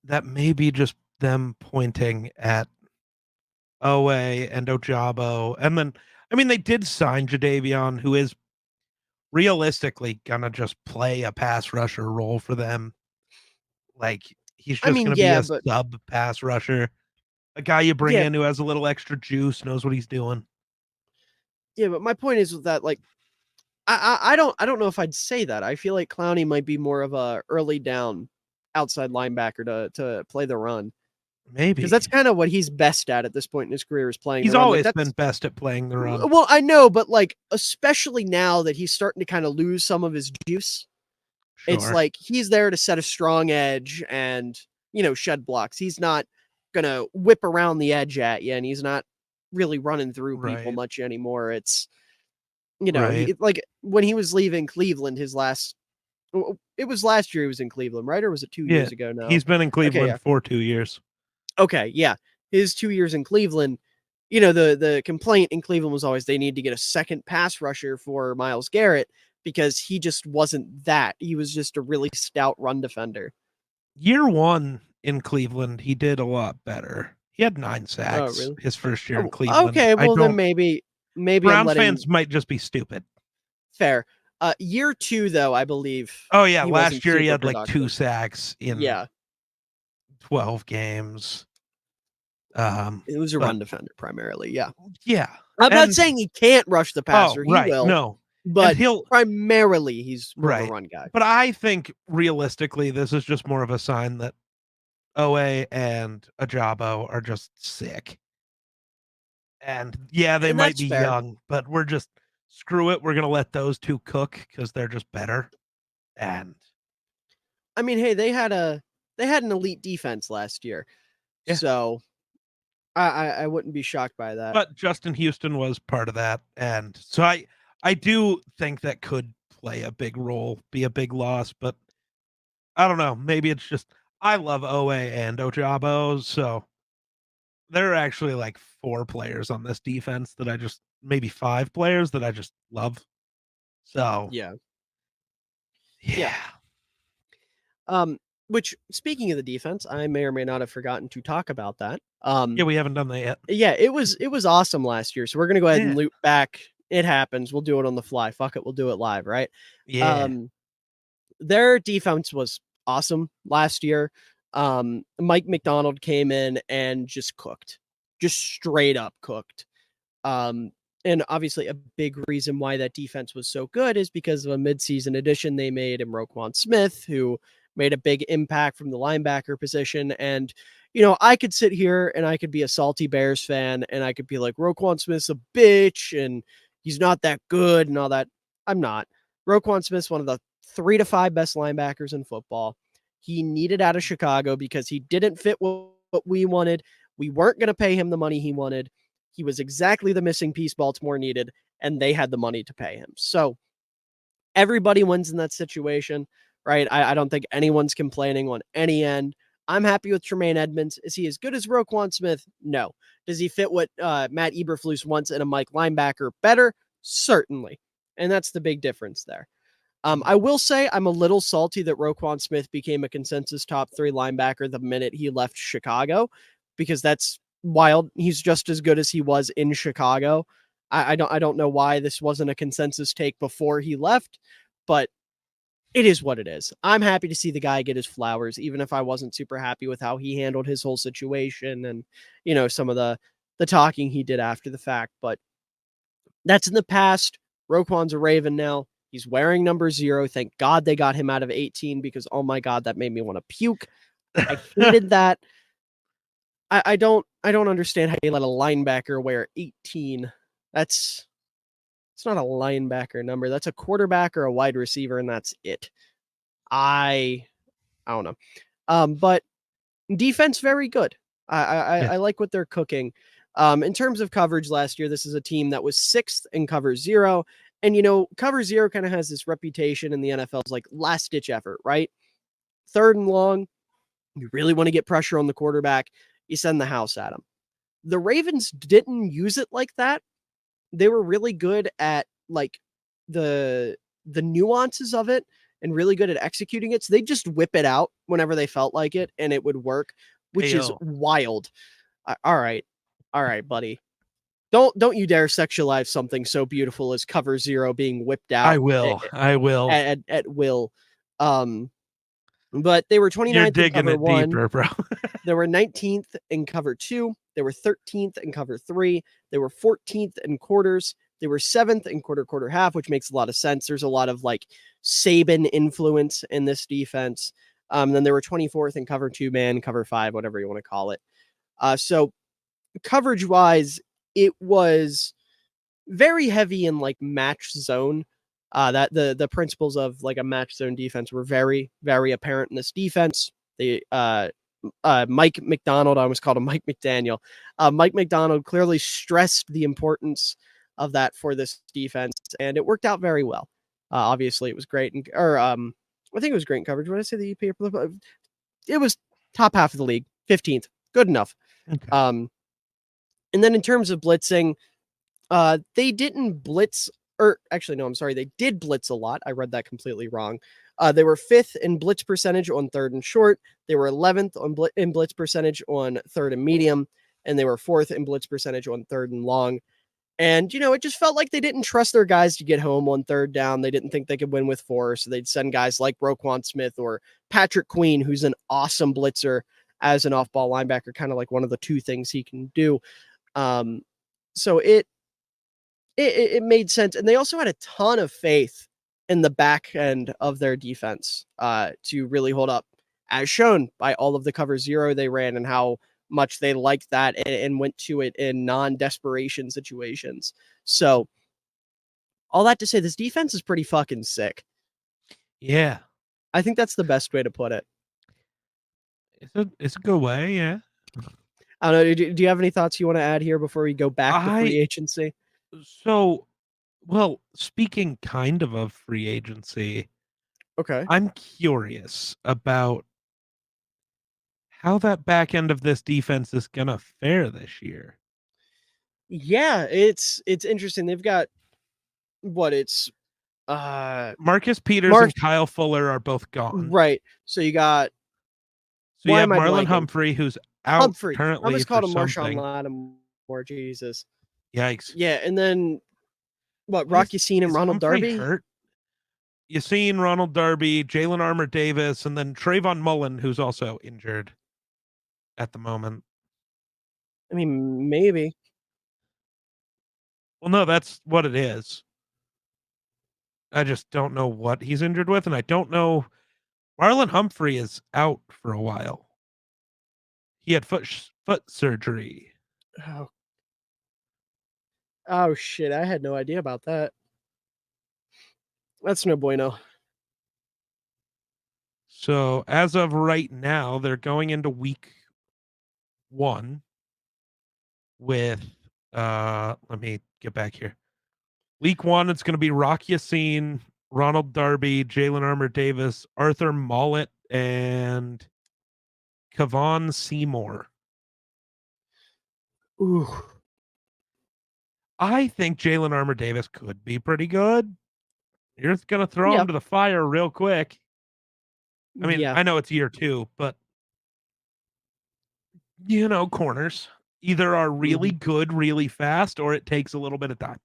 that may be just them pointing at Owe and Ojabo. And then, I mean, they did sign Jadeveon, who is realistically gonna just play a pass rusher role for them. Like, he's just gonna be Yeah, a but sub pass rusher, a guy you bring in who has a little extra juice, knows what he's doing. Yeah, but my point is that, like, I don't know if I'd say that. I feel like Clowney might be more of a early down outside linebacker to play the run. Because Maybe. that's kind of what he's best at this point in his career, is playing He's the run. Like, always been that's best at playing the run. well, I know, but like especially now that he's starting to kind of lose some of his juice, it's Sure. like he's there to set a strong edge and shed blocks. He's not gonna whip around the edge at you, and he's not really running through people Right. much anymore. It's Right. he, like when he was leaving Cleveland, it was last year he was in Cleveland, right? Or was it 2 Yeah. years ago now? He's been in Okay, Cleveland yeah. for 2 years. Okay, yeah. His 2 years in Cleveland, the complaint in Cleveland was always they need to get a second pass rusher for Myles Garrett because he just wasn't that. He was just a really stout run defender. Year 1 in Cleveland, he did a lot better. He had 9 Oh, sacks really? his first year in Oh, Cleveland. okay, I well then don't maybe I'm Browns letting fans might just be stupid. fair. Year 2 though, I believe Oh, yeah, he last wasn't year he super had, like, 2 productive. sacks in Yeah, 12 games. it was a But run defender primarily. Yeah. yeah, I'm not and saying he can't rush the oh, passer. He right, will, no, and but he'll primarily he's more of a right. run guy. But I think realistically, this is just more of a sign that Owe and Ajabo are just sick. And yeah, they And might that's be fair. young, but we're just screw it. We're gonna let those two cook because they're just better. And I mean, hey, they had an elite defense last year, yeah, so I wouldn't be shocked by that. but Justin Houston was part of that, and so I do think that could play a big role, be a big loss, but I don't know. Maybe it's just I love Owe and Ojabo, so there are actually like 4 players on this defense that I just maybe 5 players that I just love. So Yeah, yeah. yeah. Which speaking of the defense, I may or may not have forgotten to talk about that. Yeah, we haven't done that yet. Yeah, it was awesome last year. So we're gonna go ahead Yeah. and loop back. It happens. We'll do it on the fly. Fuck it, we'll do it live, right? Yeah. Um, their defense was awesome last year. Mike McDonald came in and just cooked, just straight up cooked. Um, and obviously a big reason why that defense was so good is because of a midseason addition they made in Roquan Smith, who made a big impact from the linebacker position. And, I could sit here and I could be a salty Bears fan and I could be like, Roquan Smith's a bitch and he's not that good and all that. I'm not. Roquan Smith's one of the 3 to 5 best linebackers in football. He needed out of Chicago because he didn't fit what we wanted. We weren't going to pay him the money he wanted. He was exactly the missing piece Baltimore needed, and they had the money to pay him. So everybody wins in that situation, right? I don't think anyone's complaining on any end. I'm happy with Tremaine Edmonds. Is he as good as Roquan Smith? No. Does he fit what Matt Eberflus wants in a Mike linebacker better? Certainly. And that's the big difference there. I will say I'm a little salty that Roquan Smith became a consensus top 3 linebacker the minute he left Chicago, because that's wild. He's just as good as he was in Chicago. I don't know why this wasn't a consensus take before he left, but it is what it is. I'm happy to see the guy get his flowers, even if I wasn't super happy with how he handled his whole situation and some of the talking he did after the fact. But that's in the past. Roquan's a Raven now. He's wearing number 0. Thank God they got him out of 18 because, oh my God, that made me want to puke. I hated that. I don't understand how you let a linebacker wear 18. It's not a linebacker number. That's a quarterback or a wide receiver, and that's it. I don't know. But defense, very good. I like what they're cooking. In terms of coverage last year, this is a team that was 6th in cover 0. And, cover 0 kind of has this reputation in the NFL's like last ditch effort, right? 3rd and long, you really want to get pressure on the quarterback, you send the house at him. The Ravens didn't use it like that. They were really good at like the nuances of it and really good at executing it. So they just whip it out whenever they felt like it and it would work, which is wild. All right, buddy. Don't you dare sexualize something so beautiful as cover 0 being whipped out. I will. At will. But they were 29th in cover 1. Deeper, bro. They were 19th in cover 2. They were 13th in cover 3. They were 14th in quarters. They were 7th in quarter half, which makes a lot of sense. There's a lot of like Saban influence in this defense. Then they were 24th in cover 2 man, cover 5, whatever you want to call it. So coverage wise, it was very heavy in like match zone. That the principles of like a match zone defense were very, very apparent in this defense. They Mike McDonald, I almost called him Mike McDaniel. Mike McDonald clearly stressed the importance of that for this defense, and it worked out very well. Obviously, it was great, I think it was great in coverage. What did I say the EP? It was top half of the league, 15th, good enough. Okay. And then in terms of blitzing, they didn't blitz, or actually, no, I'm sorry, they did blitz a lot. I read that completely wrong. They were 5th in blitz percentage on 3rd and short. They were 11th in blitz percentage on 3rd and medium, and they were 4th in blitz percentage on 3rd and long. And, it just felt like they didn't trust their guys to get home on 3rd down. They didn't think they could win with 4, so they'd send guys like Roquan Smith or Patrick Queen, who's an awesome blitzer as an off-ball linebacker, kind of like one of the 2 things he can do. So it made sense. And they also had a ton of faith in the back end of their defense to really hold up, as shown by all of the cover 0 they ran and how much they liked that and went to it in non-desperation situations. So all that to say, this defense is pretty fucking sick. Yeah. I think that's the best way to put it. It's a good way, yeah. I don't know. Do you have any thoughts you want to add here before we go back to free agency? So, well, speaking kind of free agency, okay, I'm curious about how that back end of this defense is gonna fare this year. Yeah, it's interesting. They've got Marcus Peters and Kyle Fuller are both gone. Right. So you got you have Marlon Humphrey, who's out currently. I almost called him Marshawn Lattimore. Jesus. Yikes. Yeah, and then Rock Yassin and Ronald Darby? Hurt? Yassin, Ronald Darby, Jalen Armour-Davis, and then Trayvon Mullen, who's also injured at the moment. I mean, maybe. Well, no, that's what it is. I just don't know what he's injured with, and I don't know. Marlon Humphrey is out for a while. He had foot surgery. Oh shit! I had no idea about that. That's no bueno. So as of right now, they're going into week 1 with let me get back here. Week 1, it's going to be Rock Yassin, Ronald Darby, Jalen Armour-Davis, Arthur Mollett, and Kavon Seymour. Ooh. I think Jalen Armour-Davis could be pretty good. You're going to throw him to the fire real quick. I mean, I know it's year 2, but corners either are really good, really fast, or it takes a little bit of time.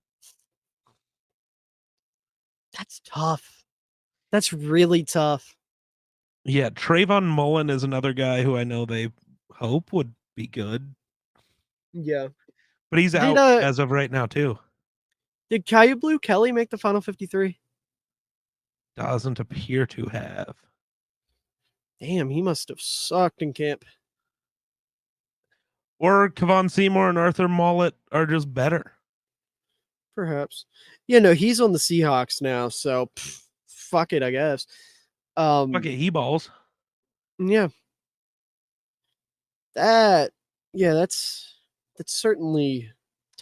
That's tough. That's really tough. Yeah, Trayvon Mullen is another guy who I know they hope would be good. Yeah. But he's out as of right now, too. Did Caillou Blue Kelly make the final 53? Doesn't appear to have. Damn, he must have sucked in camp. Or Kevon Seymour and Arthur Mollett are just better. Perhaps. Yeah, no, he's on the Seahawks now, so fuck it, I guess. Fuck it, he balls. Yeah. That's certainly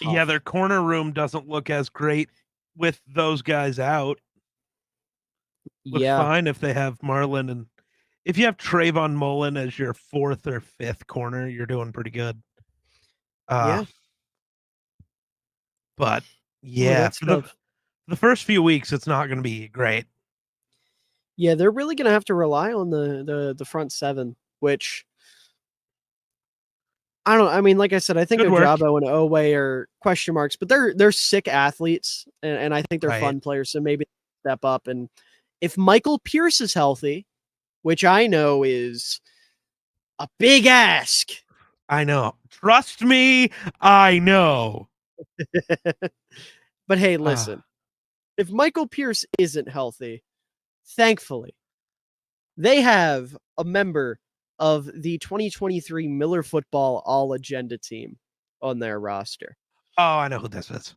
tough. Yeah, their corner room doesn't look as great with those guys out. Looks fine if they have Marlin, and if you have Trayvon Mullen as your 4th or 5th corner, you're doing pretty good. Yeah. But yeah, that's tough. The first few weeks, it's not going to be great. Yeah, they're really going to have to rely on the front seven, which I don't. I mean, like I said, I think Ojabo and Owe are question marks, but they're sick athletes, and I think they're fun players. So maybe step up. And if Michael Pierce is healthy, which I know is a big ask, I know. Trust me, I know. But hey, listen, if Michael Pierce isn't healthy, thankfully, they have a member of the 2023 Miller Football All Agenda team on their roster. Oh, I know who this is.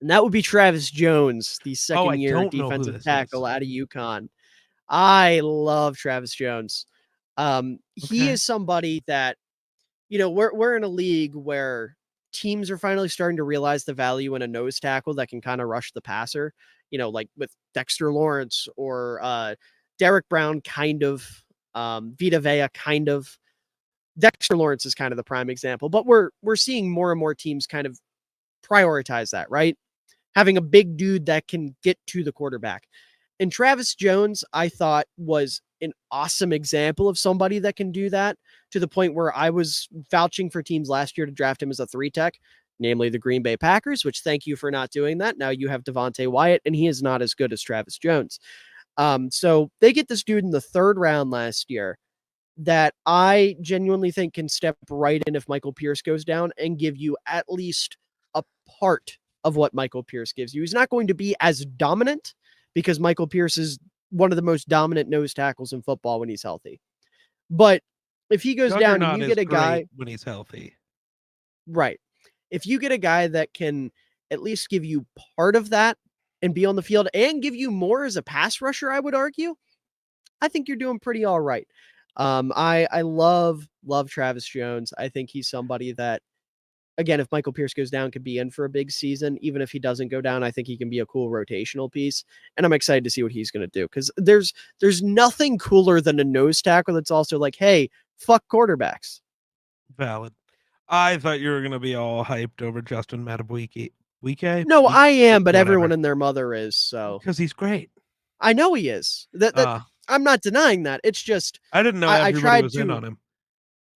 And that would be Travis Jones, the second-year defensive tackle out of UConn. I love Travis Jones. He is somebody that, we're in a league where teams are finally starting to realize the value in a nose tackle that can kind of rush the passer, like with Dexter Lawrence or Derek Brown, kind of, Vita Vea, kind of. Dexter Lawrence is kind of the prime example, but we're seeing more and more teams kind of prioritize that, right? Having a big dude that can get to the quarterback. And Travis Jones, I thought, was an awesome example of somebody that can do that, to the point where I was vouching for teams last year to draft him as a 3-tech, namely the Green Bay Packers, which thank you for not doing that. Now you have Devontae Wyatt, and he is not as good as Travis Jones. So they get this dude in the 3rd round last year that I genuinely think can step right in if Michael Pierce goes down and give you at least a part of what Michael Pierce gives you. He's not going to be as dominant, because Michael Pierce is one of the most dominant nose tackles in football when he's healthy. But if he goes down and you get a guy when he's healthy, right? If you get a guy that can at least give you part of that and be on the field and give you more as a pass rusher, I would argue, I think you're doing pretty all right. I love Travis Jones. I think he's somebody that, again, if Michael Pierce goes down, could be in for a big season. Even if he doesn't go down, I think he can be a cool rotational piece. And I'm excited to see what he's going to do, because there's nothing cooler than a nose tackle that's also like, hey, fuck quarterbacks. Valid. I thought you were going to be all hyped over Justin Madubuike. No, I am, but everyone and their mother is, so. Because he's great. I know he is. I'm not denying that. It's just I didn't know everybody was in on him.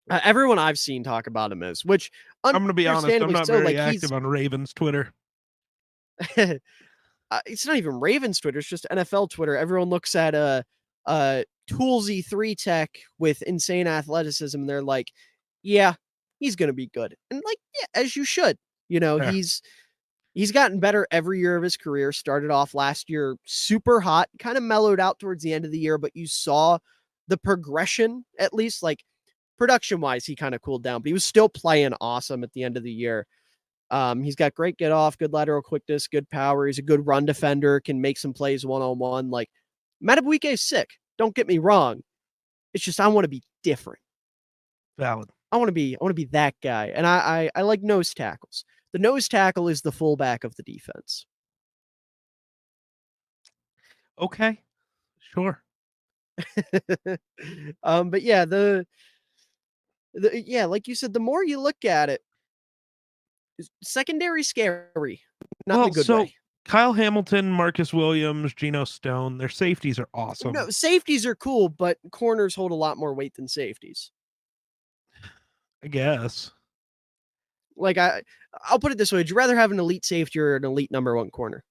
Everyone I've seen talk about him is, which I'm going to be honest, I'm not very active on Ravens Twitter. It's not even Ravens Twitter, it's just NFL Twitter. Everyone looks at a toolsy 3-tech with insane athleticism, and they're like, yeah, he's going to be good. And like, yeah, as you should. He's gotten better every year of his career. Started off last year super hot, kind of mellowed out towards the end of the year, but you saw the progression, at least like production-wise, he kind of cooled down, but he was still playing awesome at the end of the year. He's got great get off, good lateral quickness, good power. He's a good run defender, can make some plays one-on-one. Like, Madubuike is sick. Don't get me wrong. It's just I want to be different. Valid. I want to be that guy. And I like nose tackles. The nose tackle is the fullback of the defense. Okay. Sure. But yeah, yeah, like you said, the more you look at it, secondary scary. Not in a good way. Kyle Hamilton, Marcus Williams, Geno Stone, their safeties are awesome. No, safeties are cool, but corners hold a lot more weight than safeties. I guess. Like, I'll put it this way. Would you rather have an elite safety or an elite number 1 corner?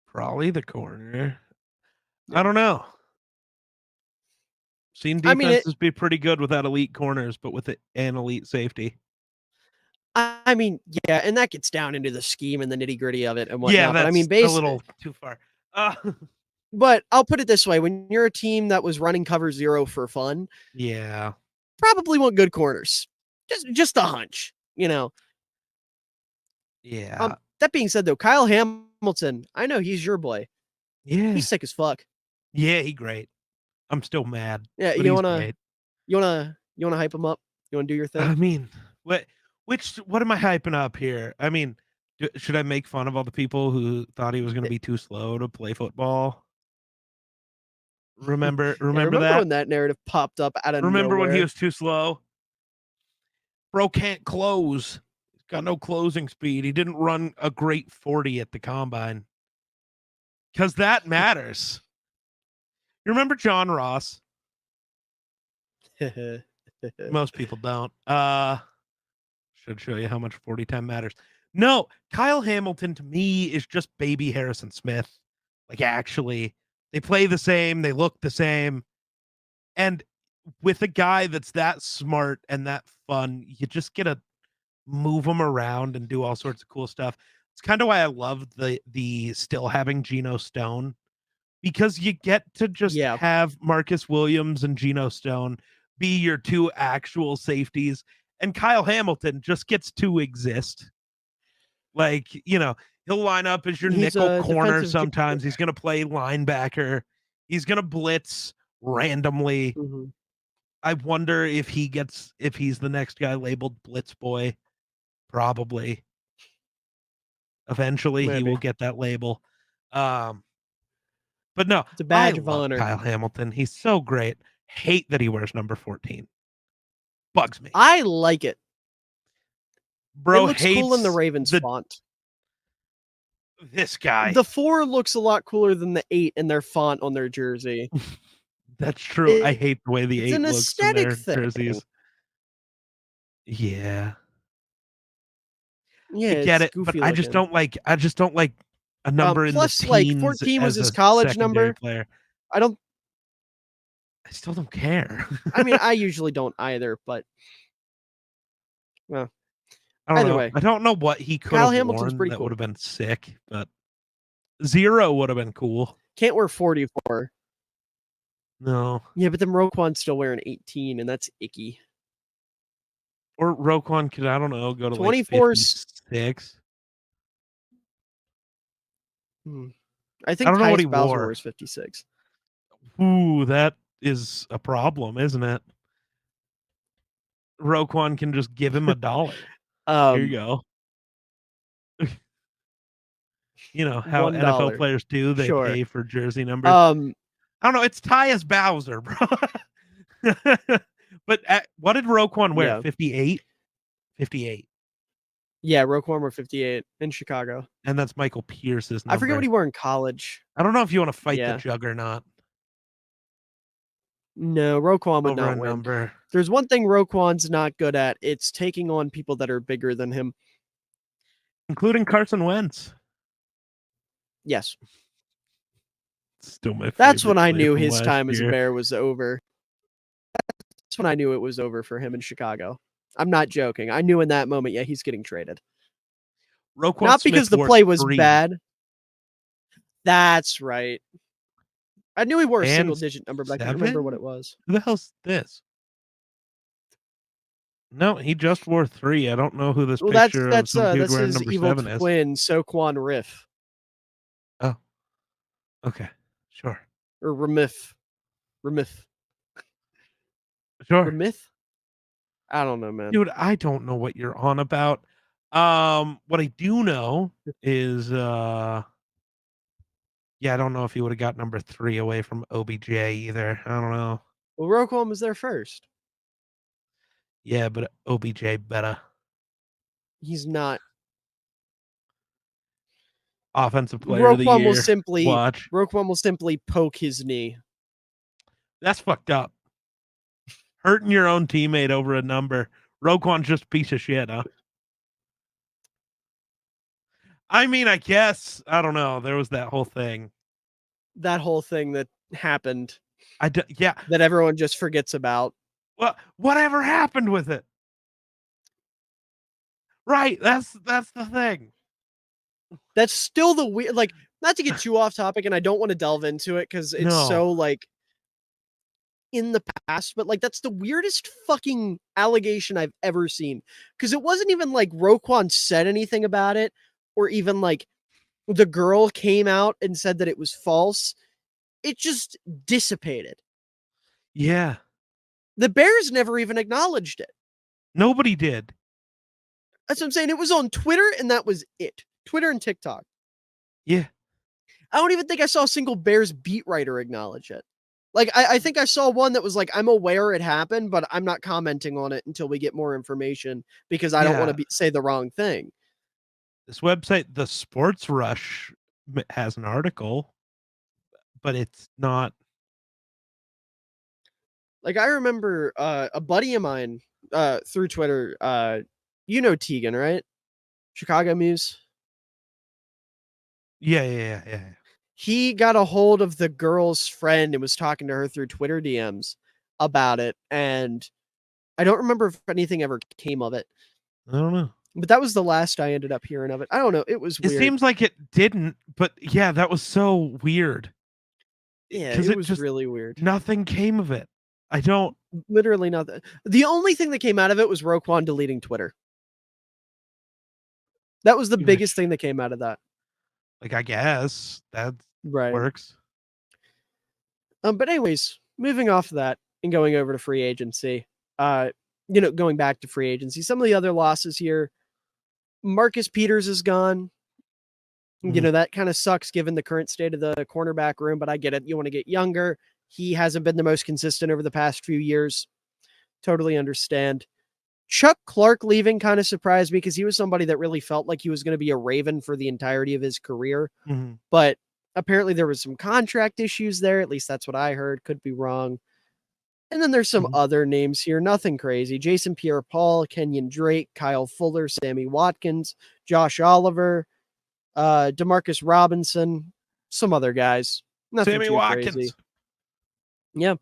Probably the corner. Yeah. I don't know. Seen defenses be pretty good without elite corners, but with an elite safety. I mean, yeah, and that gets down into the scheme and the nitty-gritty of it and Yeah, whatnot, but I that's mean, a little too far. But I'll put it this way, when you're a team that was running cover 0 for fun, yeah. probably want good corners. Just a hunch, you know? Yeah. That being said, though, Kyle Hamilton, I know he's your boy. Yeah. He's sick as fuck. Yeah, he great. I'm still mad, Yeah, but he's great. you wanna hype him up? You wanna do your thing? I mean, what am I hyping up here? I mean, should I make fun of all the people who thought he was gonna be too slow to play football? Remember Yeah, remember remember that? when that narrative popped up out of Remember when he nowhere? was too slow? Bro can't close. He's got no closing speed. He didn't run a great 40 at the combine. 'Cause that matters. You remember John Ross? Most people don't. Should show you how much 40 time matters. No, Kyle Hamilton to me is just baby Harrison Smith. Like, actually, they play the same, they look the same. And with a guy that's that smart and that fun, you just get to move him around and do all sorts of cool stuff. It's kind of why I love the still having Geno Stone, because you get to just Yeah, have Marcus Williams and Geno Stone be your two actual safeties, and Kyle Hamilton just gets to exist. Like, he'll line up as your he's nickel a corner defensive sometimes. He's going to play linebacker. He's going to blitz randomly. Mhm, I wonder if he's the next guy labeled Blitz Boy. Probably. Eventually he maybe. will get that label. Um, but no, It's a I badge of love honor. Kyle Hamilton. He's so great. Hate that he wears number 14. Bugs me. I like it. It Bro looks cool in the hates Ravens font. this guy. The 4 looks a lot cooler than the 8 in their font on their jersey. That's true. I It's hate the way the 8 an looks in aesthetic their thing. jerseys. Yeah. Yeah, I get it's it, but goofy I just looking. don't like a number in the Plus, like, teens 14 was as his a college secondary number. player. I don't I still don't care. I mean, I usually don't either, but well, I don't either know. way, I don't know what he could Kyle have Hamilton's worn pretty that would cool. have been sick, but 0 would have been cool. Can't wear 44. No. Yeah, but then Roquan's still wearing 18, and that's icky. Or Roquan could, I don't know, go to like 24's 56. I I think don't know what he Tyus Bowser wore. wears 56. Ooh, that is a problem, isn't it? Roquan can just give him $1. Here you Um, go. You know how NFL $1. players do, they Sure. pay for jersey numbers. Um, I don't know, it's Tyus Bowser, bro. But what did Roquan wear? yeah. 58? 58. Yeah, Roquan wore 58 in Chicago. And that's Michael Pierce's I forget what number. he wore in college. I don't know if you want to fight the Yeah. juggernaut No, Roquan would over a not win. number, There's one thing Roquan's not good at. It's taking on people that are bigger than him. including Carson Wentz. Yes. Still my That's favorite when I player knew from his last time as a year. Bear was over. That's when I knew it was over for him in Chicago. I'm not joking. I knew in that moment, yeah, he's getting traded. Roquan Not because Smith the wore play was 3 bad. That's right. I knew he wore a single and digit number, but I couldn't remember what 7. it was. Who the hell's this? No, he just wore 3. I don't know who this Well, picture of some dude that's wearing his number evil 7 is. twin, Soquan Riff Oh, okay. Sure. or Remith. Remith. Sure. Remith? I don't know, man. Dude, I don't know what you're on about. What I do know is, yeah, I don't know if he would have got number 3 away from OBJ either. I don't know. Well, Roquan was there first. Yeah, but OBJ better. He's not. Offensive player of the year. Watch. Roquan will simply poke his knee. That's fucked up. Hurting your own teammate over a number. Roquan's just a piece of shit, huh? I mean, I guess. I don't know. There was that whole thing. That whole thing that happened. Yeah. That everyone just forgets about. Well, whatever happened with it? Right, that's the thing. That's still the weird, like, not to get too off topic, and I don't want to delve into it because it's No. so, like, in the past, but, like, that's the weirdest fucking allegation I've ever seen. Because it wasn't even like Roquan said anything about it, or even, like, the girl came out and said that it was false. It just dissipated. Yeah. The Bears never even acknowledged it. Nobody did. That's what I'm saying. It was on Twitter, and that was it. Twitter and TikTok. Yeah. I don't even think I saw a single Bears beat writer acknowledge it. Like, I think I saw one that was like, I'm aware it happened, but I'm not commenting on it until we get more information because I don't want to say the wrong thing. This website, The Sports Rush, has an article, but it's not. Like, I remember a buddy of mine through Twitter, you know Tegan, right? Chicago Muse. Yeah. He got a hold of the girl's friend and was talking to her through Twitter DMs about it, and I don't remember if anything ever came of it. I don't know. But that was the last I ended up hearing of it. I don't know. It was It weird. seems like it didn't, but yeah, that was so weird. Yeah, Because it was just really weird. Nothing came of it. I don't. Literally nothing. The only thing that came out of it was Roquan deleting Twitter. That was the biggest thing that came out of that. Like, I guess that works. But anyways, moving off of that and going over to free agency. Going back to free agency. Some of the other losses here. Marcus Peters is gone. Mm-hmm. That kind of sucks given the current state of the cornerback room, but I get it. You want to get younger. He hasn't been the most consistent over the past few years. Totally understand. Chuck Clark leaving kind of surprised me because he was somebody that really felt like he was going to be a Raven for the entirety of his career. Mm-hmm. But apparently there was some contract issues there. At least that's what I heard. Could be wrong. And then there's some other names here. Nothing crazy. Jason Pierre-Paul, Kenyon Drake, Kyle Fuller, Sammy Watkins, Josh Oliver, Demarcus Robinson, some other guys. Nothing Sammy too Watkins. Crazy. Yeah.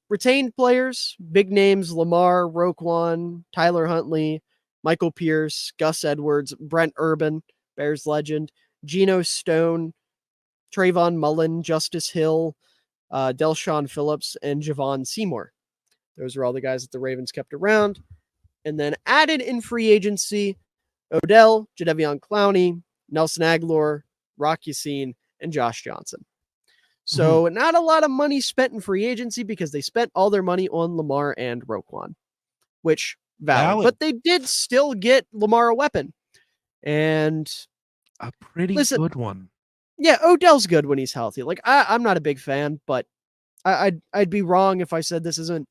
Retained players, big names, Lamar, Roquan, Tyler Huntley, Michael Pierce, Gus Edwards, Brent Urban, Bears legend, Geno Stone, Trayvon Mullen, Justice Hill, Delshon Phillips, and Javon Seymour. Those are all the guys that the Ravens kept around. And then added in free agency, Odell, Jadeveon Clowney, Nelson Aguilar, Rock Yassin, and Josh Johnson. So not a lot of money spent in free agency because they spent all their money on Lamar and Roquan, which valid. But they did still get Lamar a weapon. And a pretty good one. Yeah, Odell's good when he's healthy. Like I'm not a big fan, but I'd be wrong if I said this isn't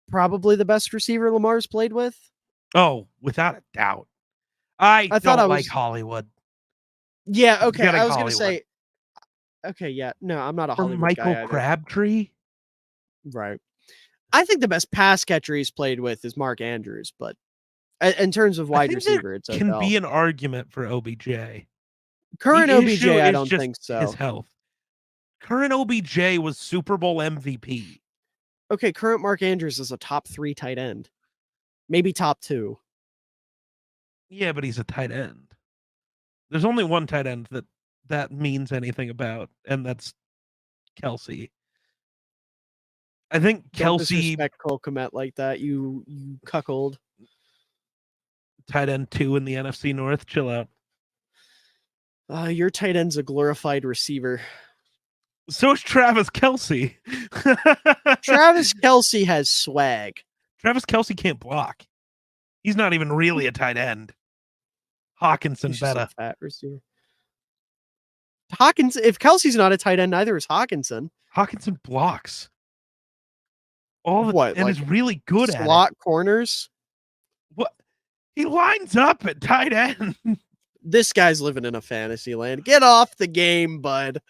probably the best receiver Lamar's played with. Oh, without a doubt. I thought don't like Hollywood. Yeah, okay. I was going to say, okay, yeah. No, I'm not a Hollywood Michael guy either. Crabtree? Right. I think the best pass catcher he's played with is Mark Andrews, but in terms of wide receiver, it's Odell. Can be an argument for OBJ. Current OBJ, I don't think so. His health. Current OBJ was Super Bowl MVP. Okay, current Mark Andrews is a top 3 tight end. Maybe top 2. Yeah, but he's a tight end. There's only one tight end that means anything about, and that's Kelsey. I think Don't disrespect Cole Kmet like that, you cuckold. Tight end 2 in the NFC North. Chill out. Your tight end's a glorified receiver. So is Travis Kelce. Travis Kelce has swag. Travis Kelce can't block. He's not even really a tight end. Hawkinson better. Fat receiver. If Kelsey's not a tight end, neither is Hawkinson. Hawkinson blocks. And is really good at it. Slot corners. What? He lines up at tight end. This guy's living in a fantasy land. Get off the game, bud.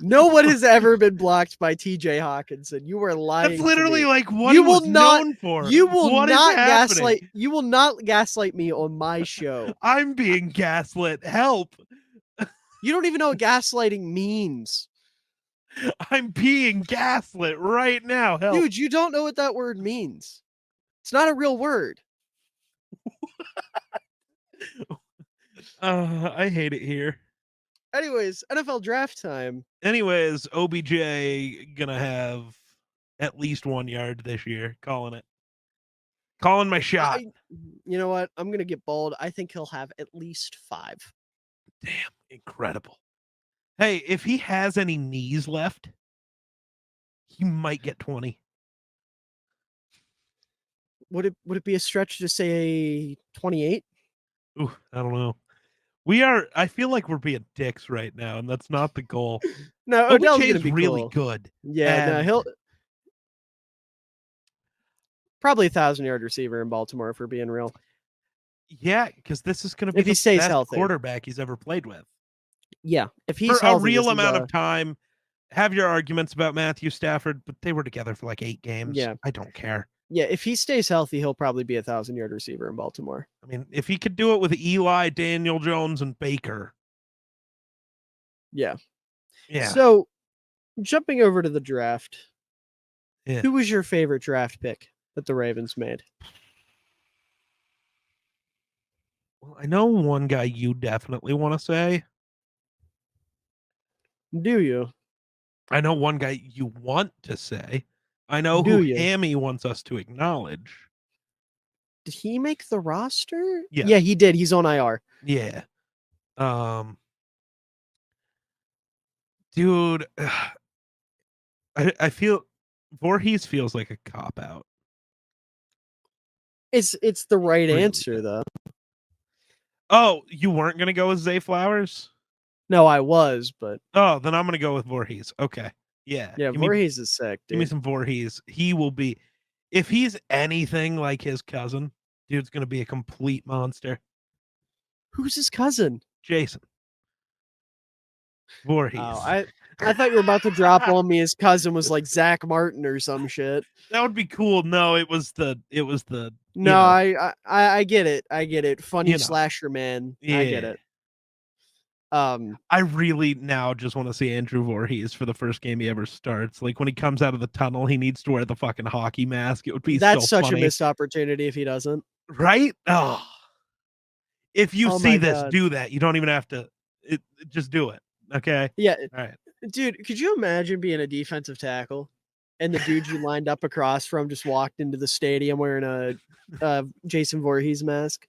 No one has ever been blocked by TJ Hawkinson. You are lying. That's literally like what you he was known for. You will not gaslight. You will not gaslight me on my show. I'm being gaslit. Help. You don't even know what gaslighting means. I'm being gaslit right now. Help. Dude, you don't know what that word means. It's not a real word. I hate it here. Anyways, NFL draft time. Anyways, OBJ gonna have at least 1 yard this year. Calling it. Calling my shot. You know what? I'm gonna get bold. I think he'll have at least 5. Damn, incredible. Hey, if he has any knees left, he might get 20. Would it be a stretch to say 28? Ooh, I don't know. I feel like we're being dicks right now, and that's not the goal. No, Odell's gonna OBJ's be really cool. good. Yeah, no, he'll probably 1,000-yard receiver in Baltimore if we're being real. Yeah, because this is gonna be If he the stays best healthy. quarterback he's ever played with. Yeah, if For he's a healthy, real amount of time. Have your arguments about Matthew Stafford, but they were together for like 8 games. Yeah. I don't care. Yeah, if he stays healthy, he'll probably be a 1,000-yard receiver in Baltimore. I mean, if he could do it with Eli, Daniel Jones, and Baker. Yeah. Yeah. So, jumping over to the draft, Yeah. who was your favorite draft pick that the Ravens made? Well, I know one guy you definitely want to say. Do you? I know one guy you want to say. I know Do who you? Hammy wants us to acknowledge. Did he make the roster? Yeah. Yeah, he did. He's on IR. Yeah. Dude, I feel Voorhees feels like a cop out. It's the right Really answer does. though. Oh, you weren't gonna go with Zay Flowers? No, I was, but Oh, then I'm gonna go with Voorhees. Okay. Yeah. yeah, Voorhees is sick, dude. Give me some Voorhees. He will be, if he's anything like his cousin, dude's gonna be a complete monster. Who's his cousin? Jason. Voorhees. Oh, I thought you were about to drop on me. His cousin was like Zach Martin or some shit. That would be cool. No, it was the No, I get it. I get it. Funny slasher man. Yeah. I get it. I really now just want to see Andrew Voorhees for the first game he ever starts. Like when he comes out of the tunnel, he needs to wear the fucking hockey mask. It would be that's so such funny. A missed opportunity if he doesn't. Right? Oh. If you see this, God. do that. You don't even have to. Just do it. Okay. Yeah. All right. Dude, could you imagine being a defensive tackle and the dude you lined up across from just walked into the stadium wearing a Jason Voorhees mask?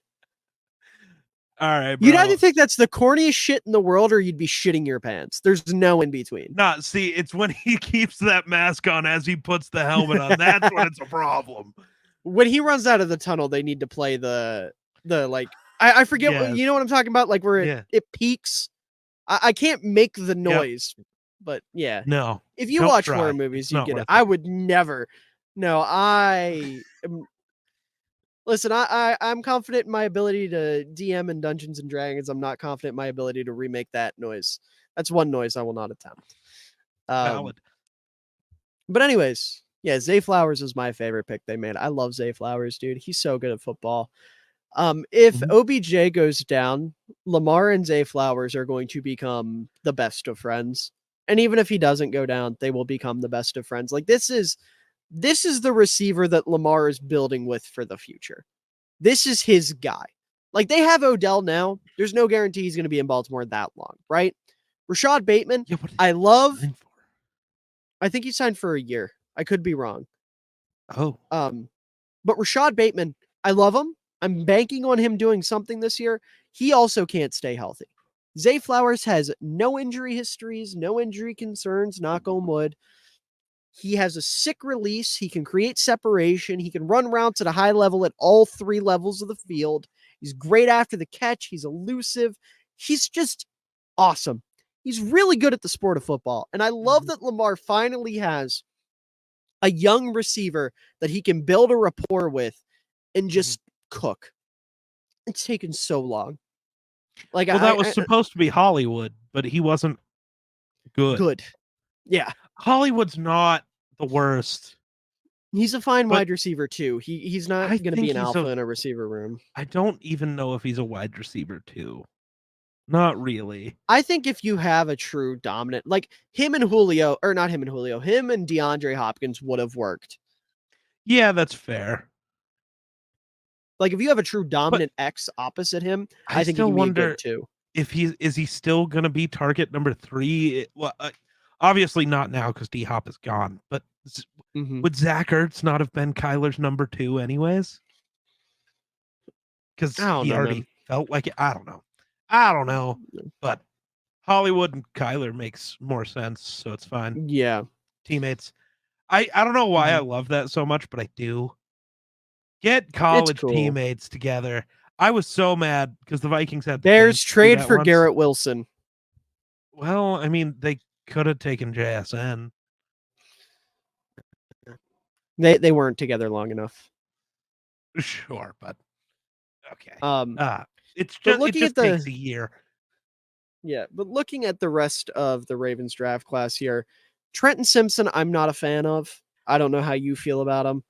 All right, bro. You'd either think that's the corniest shit in the world or you'd be shitting your pants. There's no in between. Nah, see, it's when he keeps that mask on as he puts the helmet on. That's when it's a problem. When he runs out of the tunnel, they need to play the like I forget what you know what I'm talking about, like where it peaks. I can't make the noise, but yeah. No. If you watch horror movies, you get it. I would never. No, listen, I'm confident in my ability to DM in Dungeons and Dragons. I'm not confident in my ability to remake that noise. That's one noise I will not attempt. Valid. But anyways, yeah, Zay Flowers is my favorite pick they made. I love Zay Flowers, dude. He's so good at football. If OBJ goes down, Lamar and Zay Flowers are going to become the best of friends. And even if he doesn't go down, they will become the best of friends. Like this is the receiver that Lamar is building with for the future. This is his guy. Like they have Odell now. There's no guarantee he's going to be in Baltimore that long, right? Rashad Bateman, I love. I think he signed for a year. I could be wrong. Oh. But Rashad Bateman, I love him. I'm banking on him doing something this year. He also can't stay healthy. Zay Flowers has no injury histories, no injury concerns, knock on wood. He has a sick release. He can create separation. He can run routes at a high level at all 3 levels of the field. He's great after the catch. He's elusive. He's just awesome. He's really good at the sport of football. And I love that Lamar finally has a young receiver that he can build a rapport with and just cook. It's taken so long. Like that was supposed to be Hollywood, but he wasn't good. Yeah. Hollywood's not the worst. He's a fine wide receiver too. He's not going to be an alpha in a receiver room. I don't even know if he's a wide receiver too. Not really. I think if you have a true dominant, like him and Julio, or not him and Julio, him and DeAndre Hopkins would have worked. Yeah, that's fair. Like if you have a true But dominant X opposite him, I I think he still can be a good wonder two. if he still gonna be target number 3. Well, obviously not now because D Hop is gone. But Mm-hmm. would Zach Ertz not have been Kyler's number 2 anyways? I Because don't he know, man. already felt like it. I don't know. But Hollywood and Kyler makes more sense, so it's fine. Yeah. Teammates. I don't know why I Mm-hmm. love that so much, but I do. Get It's college cool. teammates together. I was so mad because the Vikings had the Bears chance to do trade that for once. Garrett Wilson. Well, I mean, they could have taken JSN. They weren't together long enough. Sure, but okay. Um, It's but just it looking at just takes the a year. but looking at the rest of the Ravens draft class here, Trenton Simpson, I'm not a fan of. I don't know how you feel about him.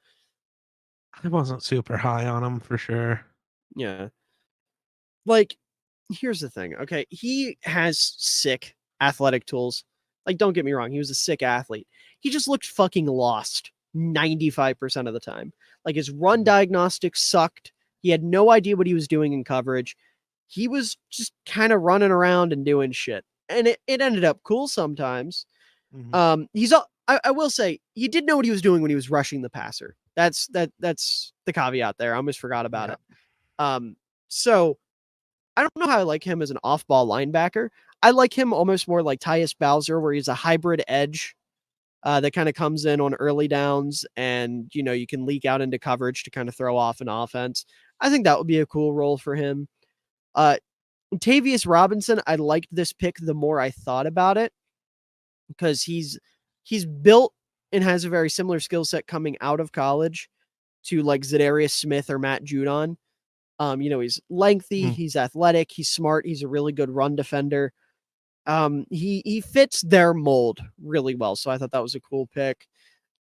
I wasn't super high on him for sure. Yeah. Like, here's the thing. Okay. He has sick athletic tools. Like, don't get me wrong. He was a sick athlete. He just looked fucking lost 95% of the time. Like, his run diagnostics sucked. He had no idea what he was doing in coverage. He was just kind of running around and doing shit. And it ended up cool sometimes. Mhm. I will say he did know what he was doing when he was rushing the passer. That's the caveat there. I almost forgot about Yeah. it. So I don't know how I like him as an off-ball linebacker. I like him almost more like Tyus Bowser, where he's a hybrid edge that kind of comes in on early downs, and you can leak out into coverage to kind of throw off an offense. I think that would be a cool role for him. Uh, Tavius Robinson, I liked this pick the more I thought about it because he's built and has a very similar skill set coming out of college to like Zadarius Smith or Matt Judon. He's lengthy, Mhm. he's athletic, he's smart, he's a really good run defender. He fits their mold really well, so I thought that was a cool pick.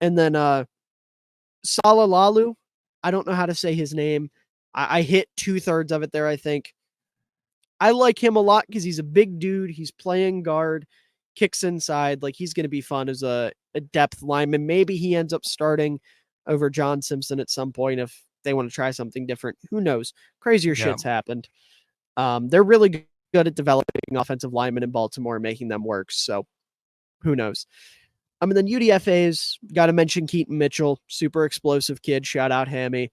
And then Salalalu, I don't know how to say his name. I hit 2/3 of it there, I think. I like him a lot because he's a big dude. He's playing guard, kicks inside. Like he's going to be fun as a depth lineman. Maybe he ends up starting over John Simpson at some point if they want to try something different. Who knows? Crazier Yeah. shit's happened. They're really good at developing offensive linemen in Baltimore and making them work. So who knows? And then UDFA's got to mention Keaton Mitchell, super explosive kid. Shout out Hammy.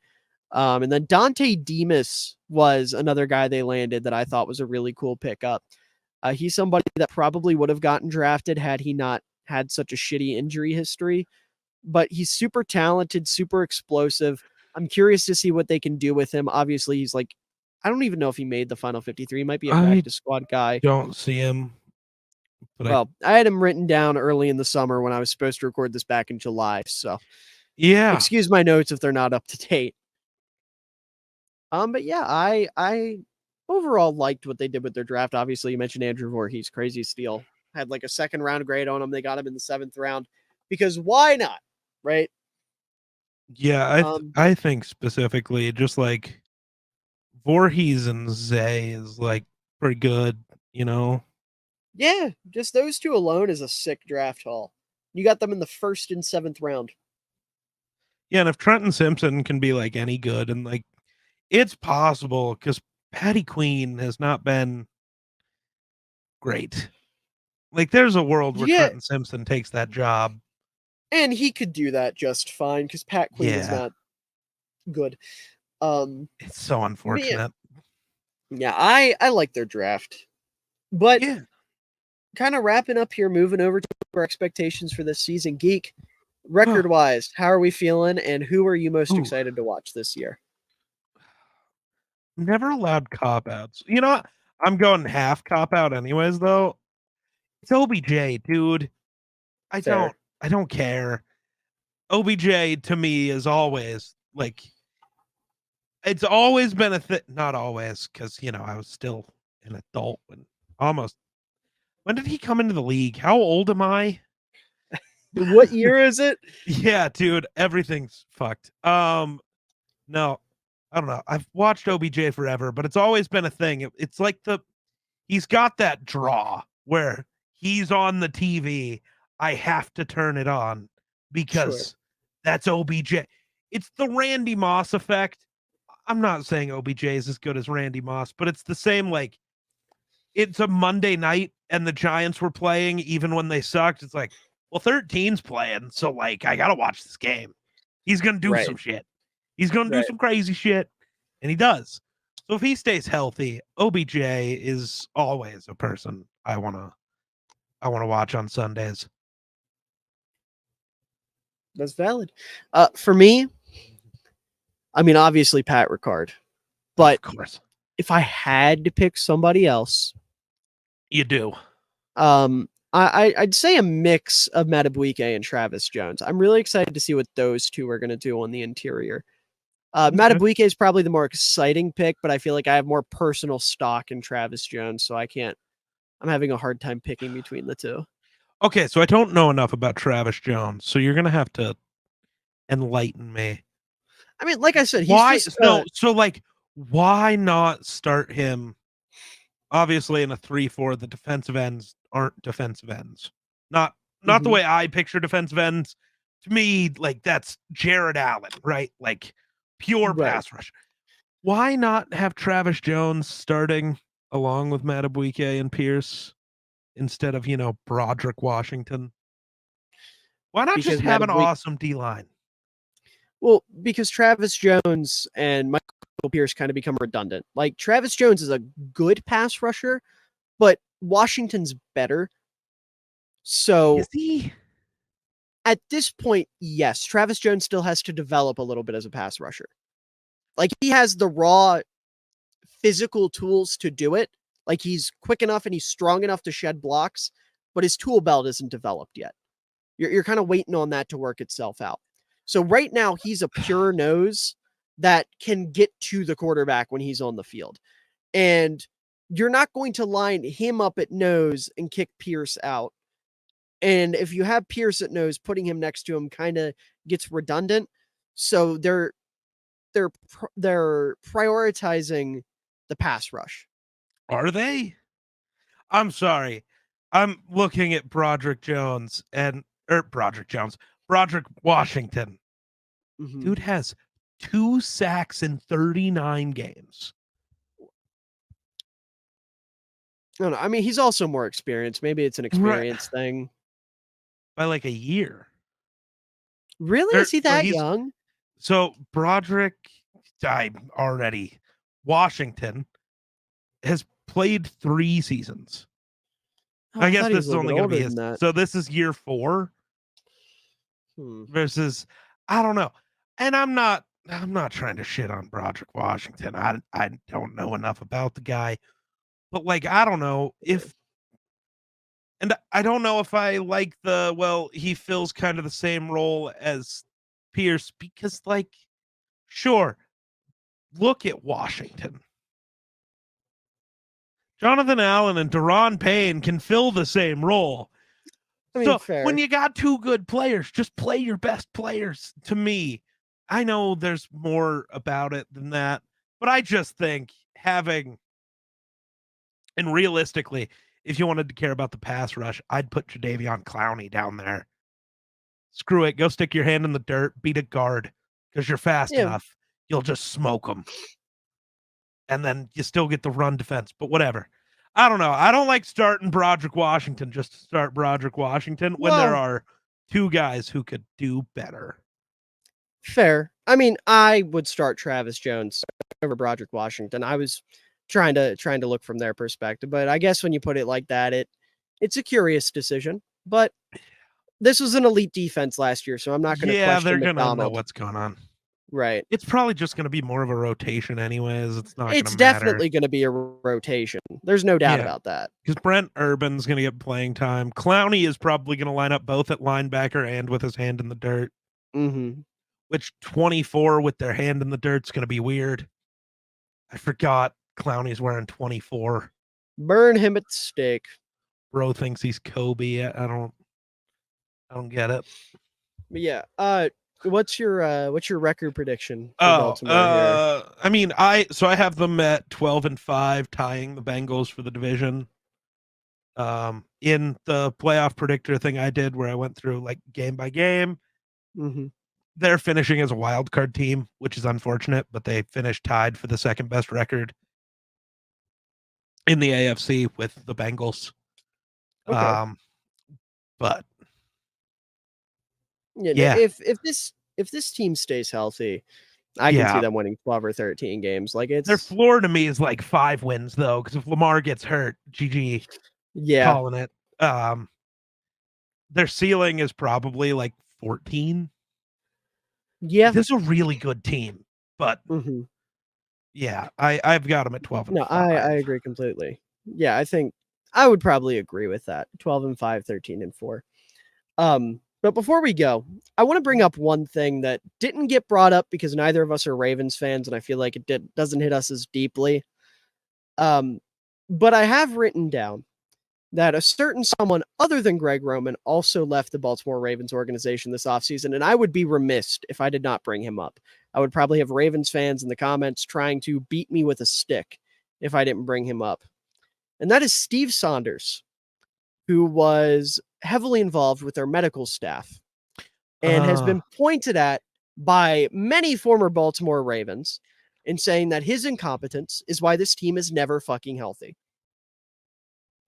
And then Dante Demas was another guy they landed that I thought was a really cool pickup. He's somebody that probably would have gotten drafted had he not had such a shitty injury history. But he's super talented, super explosive. I'm curious to see what they can do with him. Obviously, he's like, I don't even know if he made the final 53. He might be a I practice squad guy. don't see him, but Well, I had him written down early in the summer when I was supposed to record this back in July. So yeah. excuse my notes if they're not up to date. But yeah, I overall liked what they did with their draft. Obviously, you mentioned Andrew Voorhees, crazy steal. Had like a second round grade on him. They got him in the 7th round because why not? Right? Yeah, Um, I think specifically just like Voorhees and Zay is like pretty good, you know. yeah, just those two alone is a sick draft haul. You got them in the 1st and 7th round. Yeah, and if Trenton Simpson can be like any good and like it's possible because Patty Queen has not been great. Like there's a world where Yeah, Trenton Simpson takes that job. and he could do that just fine because Pat Queen is Yeah. not good. Um, It's so but yeah, unfortunate. I like their draft. But Yeah. kind of wrapping up here, moving over to our expectations for this season. Geek, record wise, how are we feeling, and who are you most Ooh. excited to watch this year? Never allowed cop outs. You know what? I'm going half cop out anyways though. It's OBJ, dude. I don't Fair. I don't care. OBJ to me is always like it's always been a thing. Not always, because I was still an adult when almost. When did he come into the league? How old am I? What year is it? Yeah, dude, everything's fucked. No, I don't know. I've watched OBJ forever, but it's always been a thing. It's like he's got that draw where he's on the TV. I have to turn it on Sure. because that's OBJ. It's the Randy Moss effect. I'm not saying OBJ is as good as Randy Moss, but it's the same. Like, it's a Monday night and the Giants were playing even when they sucked. It's like, well, 13's playing, so like I gotta watch this game. He's gonna do some shit. He's gonna do some crazy shit, and he does. So if he stays healthy, OBJ is always a person I wanna watch on Sundays. That's valid. For me, I mean, obviously Pat Ricard, but of course, if I had to pick somebody else, you do. I'd say a mix of Madubuike and Travis Jones. I'm really excited to see what those two are going to do on the interior. Madubuike is probably the more exciting pick, but I feel like I have more personal stock in Travis Jones, so I'm having a hard time picking between the two. Okay, so I don't know enough about Travis Jones, so you're gonna have to enlighten me. I mean, like I said, he's why just so like why not start him? Obviously, in a 3-4, the defensive ends aren't defensive ends. Not the way I picture defensive ends. To me, like that's Jared Allen, right? Like pure pass rush. Why not have Travis Jones starting along with Madubuike and Pierce instead of, Broderick Washington? Why not just have an awesome D line? Well, because Travis Jones and Michael Pierce kind of become redundant. Like Travis Jones is a good pass rusher, but Washington's better. So is he? At this point, yes, Travis Jones still has to develop a little bit as a pass rusher. Like he has the raw physical tools to do it. Like he's quick enough and he's strong enough to shed blocks, but his tool belt isn't developed yet. You're kind of waiting on that to work itself out. So right now he's a pure nose that can get to the quarterback when he's on the field. And you're not going to line him up at nose and kick Pierce out. And if you have Pierce at nose, putting him next to him kind of gets redundant. So they're prioritizing the pass rush. Are they? I'm sorry. I'm looking at Broderick Washington. Mm-hmm. Dude has 2 sacks in 39 games. No, I mean, he's also more experienced. Maybe it's an experience thing. By like a year. Really? Is he that young? So Broderick died already. Washington has played 3 seasons. Oh, I guess this is only going to be his. That. So this is year 4 versus, I don't know. And I'm not trying to shit on Broderick Washington. I don't know enough about the guy, but like, I don't know if, and I don't know if I like he fills kind of the same role as Pierce because like, sure, look at Washington. Jonathan Allen and Daron Payne can fill the same role. I mean, so fair. When you got 2 good players, just play your best players. To me, I know there's more about it than that, but I just think having, and realistically, if you wanted to care about the pass rush, I'd put Jadeveon Clowney down there. Screw it. Go stick your hand in the dirt, beat a guard, because you're fast enough. You'll just smoke them. And then you still get the run defense, but whatever. I don't know. I don't like starting Broderick Washington just to start Broderick Washington when there are 2 guys who could do better. Fair. I mean, I would start Travis Jones over Broderick Washington. I was trying to look from their perspective, but I guess when you put it like that, it's a curious decision. But this was an elite defense last year, so I'm not going to question McDonald. Yeah, they're going to know what's going on. Right. It's probably just going to be more of a rotation anyways. It's not going to matter. It's definitely going to be a rotation. There's no doubt about that. Because Brent Urban's going to get playing time. Clowney is probably going to line up both at linebacker and with his hand in the dirt. Mm-hmm. Which 24 with their hand in the dirt is going to be weird. I forgot Clowney's wearing 24. Burn him at the stake. Bro thinks he's Kobe. I don't get it. But yeah. What's your record prediction for Baltimore here? I mean, I have them at 12-5, tying the Bengals for the division. In the playoff predictor thing I did where I went through like game by game. Mm-hmm. they're finishing as a wild card team, which is unfortunate, but they finished tied for the second best record in the AFC with the Bengals. Okay. But Yeah, if this team stays healthy, I can see them winning 12 or 13 games. Like their floor to me is like 5 wins though, because if Lamar gets hurt, GG, calling it. Their ceiling is probably like 14. Yeah, this is a really good team, but yeah, I've got them at 12 and no, 5. I agree completely. Yeah, I think I would probably agree with that. 12 and 5, 13 and 4. But before we go, I want to bring up one thing that didn't get brought up because neither of us are Ravens fans, and I feel like it doesn't hit us as deeply. But I have written down that a certain someone other than Greg Roman also left the Baltimore Ravens organization this offseason, and I would be remiss if I did not bring him up. I would probably have Ravens fans in the comments trying to beat me with a stick if I didn't bring him up. And that is Steve Saunders, who was heavily involved with their medical staff and has been pointed at by many former Baltimore Ravens in saying that his incompetence is why this team is never fucking healthy.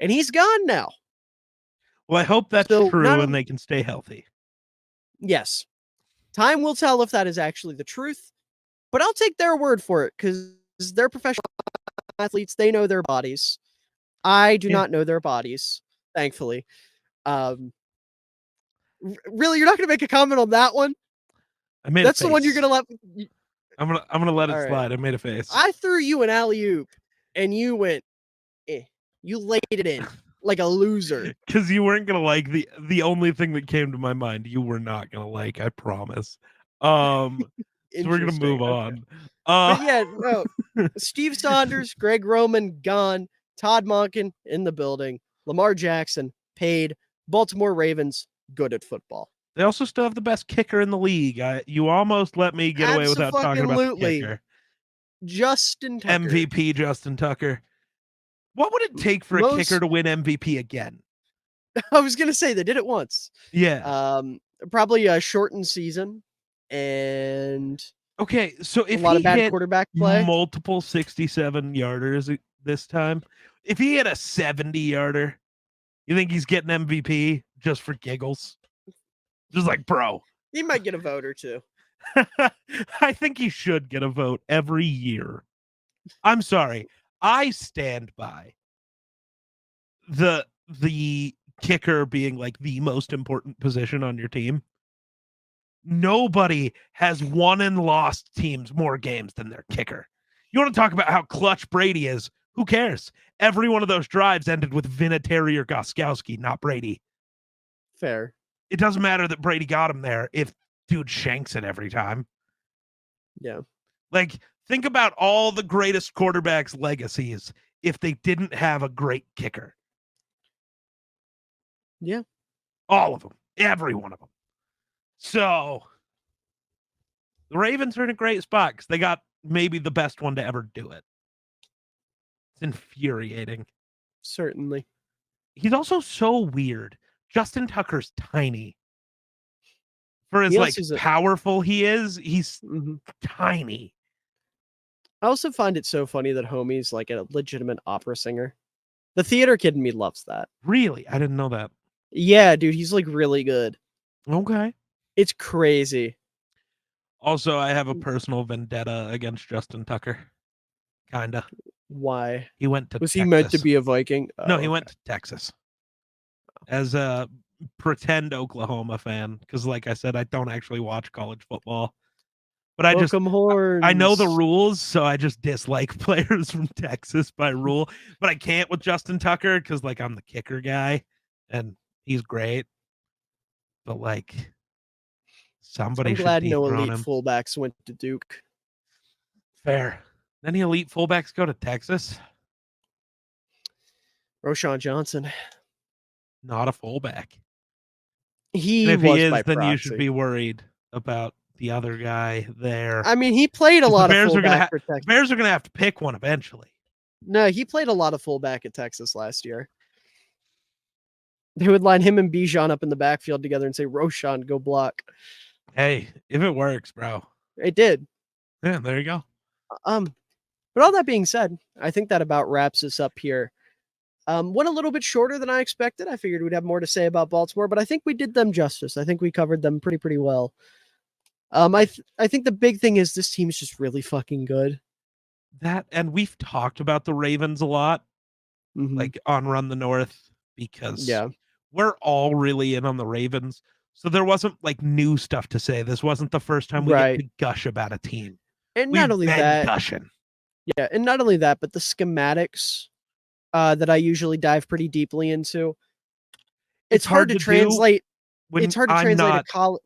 And he's gone now. Well, I hope that's true and they can stay healthy. Yes. Time will tell if that is actually the truth, but I'll take their word for it because they're professional athletes. They know their bodies. I do not know their bodies, thankfully. Really, you're not going to make a comment on that one? I made That's the one you're going to let. I'm gonna let it slide. I made a face. I threw you an alley-oop, and you went. You laid it in like a loser. Because you weren't gonna like the only thing that came to my mind. You were not gonna like. I promise. So we're gonna move on. But yeah, no. Steve Saunders, Greg Roman gone. Todd Monken in the building. Lamar Jackson paid. Baltimore Ravens good at football. They also still have the best kicker in the league. You almost let me get away without talking about the kicker. Justin Tucker. MVP Justin Tucker. What would it take for a kicker to win MVP again? I was gonna say they did it once. Yeah. Probably a shortened season and okay. So if a lot he of bad hit quarterback play, multiple 67 yarders this time, if he had a 70-yarder, you think he's getting MVP just for giggles? Just like, bro. He might get a vote or two. I think he should get a vote every year. I'm sorry. I stand by the kicker being like the most important position on your team. Nobody has won and lost teams more games than their kicker. You want to talk about how clutch Brady is? Who cares? Every one of those drives ended with Vinatieri or Gostkowski, not Brady. Fair. It doesn't matter that Brady got him there if dude shanks it every time. Yeah. Like, think about all the greatest quarterbacks' legacies if they didn't have a great kicker. Yeah. All of them. Every one of them. So, the Ravens are in a great spot because they got maybe the best one to ever do it. It's infuriating. Certainly. He's also so weird. Justin Tucker's tiny. For as powerful he is, he's tiny. I also find it so funny that Homie's like a legitimate opera singer. The theater kid in me loves that. Really? I didn't know that. Yeah, dude, he's like really good. Okay. It's crazy. Also, I have a personal vendetta against Justin Tucker. Kinda. Why? He went to Was Texas. he meant to be a Viking? No, he went to Texas. As a pretend Oklahoma fan, because like I said, I don't actually watch college football. But I know the rules, so I just dislike players from Texas by rule. But I can't with Justin Tucker because like I'm the kicker guy and he's great. But like somebody should dethrone him. I'm glad no elite fullbacks went to Duke. Fair. Any elite fullbacks go to Texas? Roschon Johnson. Not a fullback. If he is, then you should be worried about the other guy there. I mean, he played a lot of fullback for Texas. Bears are going to have to pick one eventually. No, he played a lot of fullback at Texas last year. They would line him and Bijan up in the backfield together and say, Roschon, go block. Hey, if it works, bro. It did. Yeah, there you go. But all that being said, I think that about wraps us up here. Went a little bit shorter than I expected. I figured we'd have more to say about Baltimore, but I think we did them justice. I think we covered them pretty well. I think the big thing is this team is just really fucking good. That, and we've talked about the Ravens a lot, like on Run the North, because we're all really in on the Ravens. So there wasn't like new stuff to say. This wasn't the first time we get to gush about a team. And We've not only been that, gushing. Yeah, and not only that, but the schematics that I usually dive pretty deeply into. It's hard to translate. It's hard to translate a college.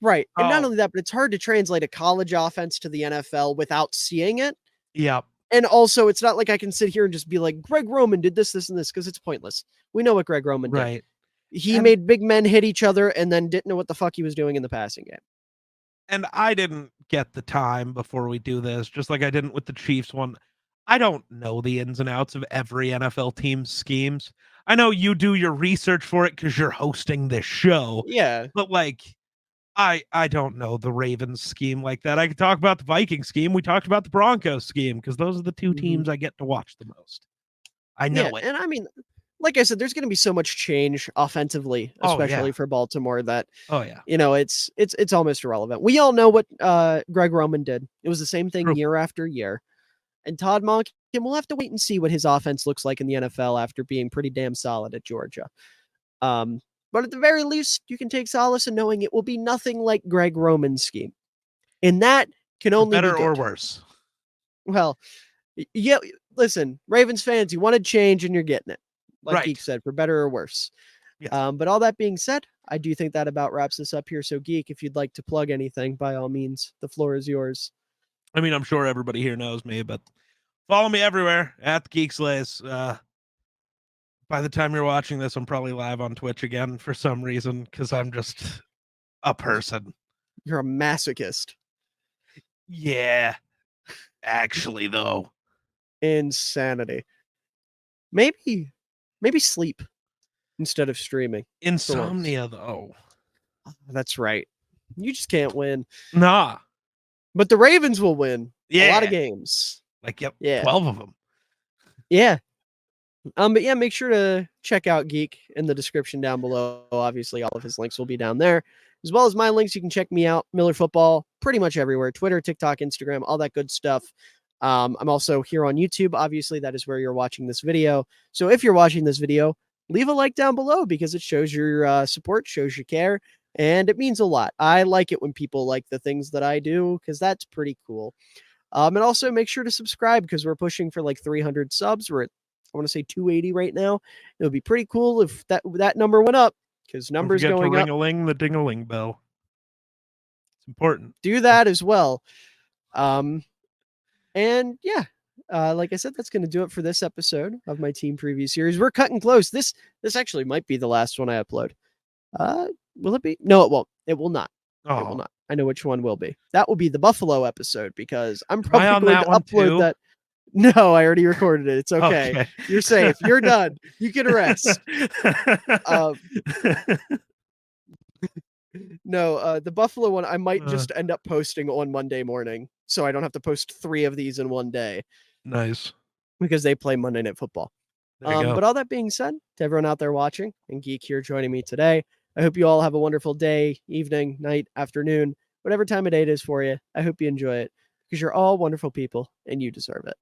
Right. And not only that, but it's hard to translate a college offense to the NFL without seeing it. Yeah. And also, it's not like I can sit here and just be like, Greg Roman did this, this, and this, because it's pointless. We know what Greg Roman did. Right. He made big men hit each other and then didn't know what the fuck he was doing in the passing game. And I didn't get the time before we do this, just like I didn't with the Chiefs one. I don't know the ins and outs of every NFL team's schemes. I know you do your research for it because you're hosting this show. Yeah. But like, I don't know the Ravens scheme like that. I could talk about the Viking scheme. We talked about the Broncos scheme because those are the two teams I get to watch the most. I know it. And I mean, like I said, there's going to be so much change offensively, especially for Baltimore, that it's almost irrelevant. We all know what Greg Roman did. It was the same thing year after year. And Todd Monken, we'll have to wait and see what his offense looks like in the NFL after being pretty damn solid at Georgia. But at the very least, you can take solace in knowing it will be nothing like Greg Roman's scheme. And that can only be better good. Or worse. Well, yeah, listen, Ravens fans, you wanted change and you're getting it. Like Geek said, for better or worse. Yes. But all that being said, I do think that about wraps us up here. So Geek, if you'd like to plug anything, by all means, the floor is yours. I mean, I'm sure everybody here knows me, but follow me everywhere at TheGeekSlays. By the time you're watching this, I'm probably live on Twitch again for some reason because I'm just a person. You're a masochist. Yeah. Actually, though. Insanity. Maybe sleep instead of streaming. Insomnia, though. That's right. You just can't win. Nah. But the Ravens will win a lot of games. Like, 12 of them. Yeah. But yeah, make sure to check out Geek in the description down below. Obviously, all of his links will be down there, as well as my links. You can check me out, Miller Football, pretty much everywhere: Twitter, TikTok, Instagram, all that good stuff. I'm also here on YouTube. Obviously, that is where you're watching this video. So if you're watching this video, leave a like down below because it shows your support, shows your care, and it means a lot. I like it when people like the things that I do because that's pretty cool. And also make sure to subscribe because we're pushing for like 300 subs. We're at, I want to say 280 right now. It would be pretty cool if that number went up because numbers going up. Ring-a-ling the ding-a-ling bell. It's important. Do that as well. And yeah, like I said, that's going to do it for this episode of my team preview series. We're cutting close. This actually might be the last one I upload. Will it be? No, it won't. It will not. It will not. I know which one will be. That will be the Buffalo episode because I'm probably going to upload that. No, I already recorded it. It's okay. You're safe. You're done. You can rest. No, the Buffalo one, I might just end up posting on Monday morning, so I don't have to post 3 of these in one day. Nice. Because they play Monday Night Football. But all that being said, to everyone out there watching and Geek here joining me today, I hope you all have a wonderful day, evening, night, afternoon, whatever time of day it is for you. I hope you enjoy it because you're all wonderful people and you deserve it.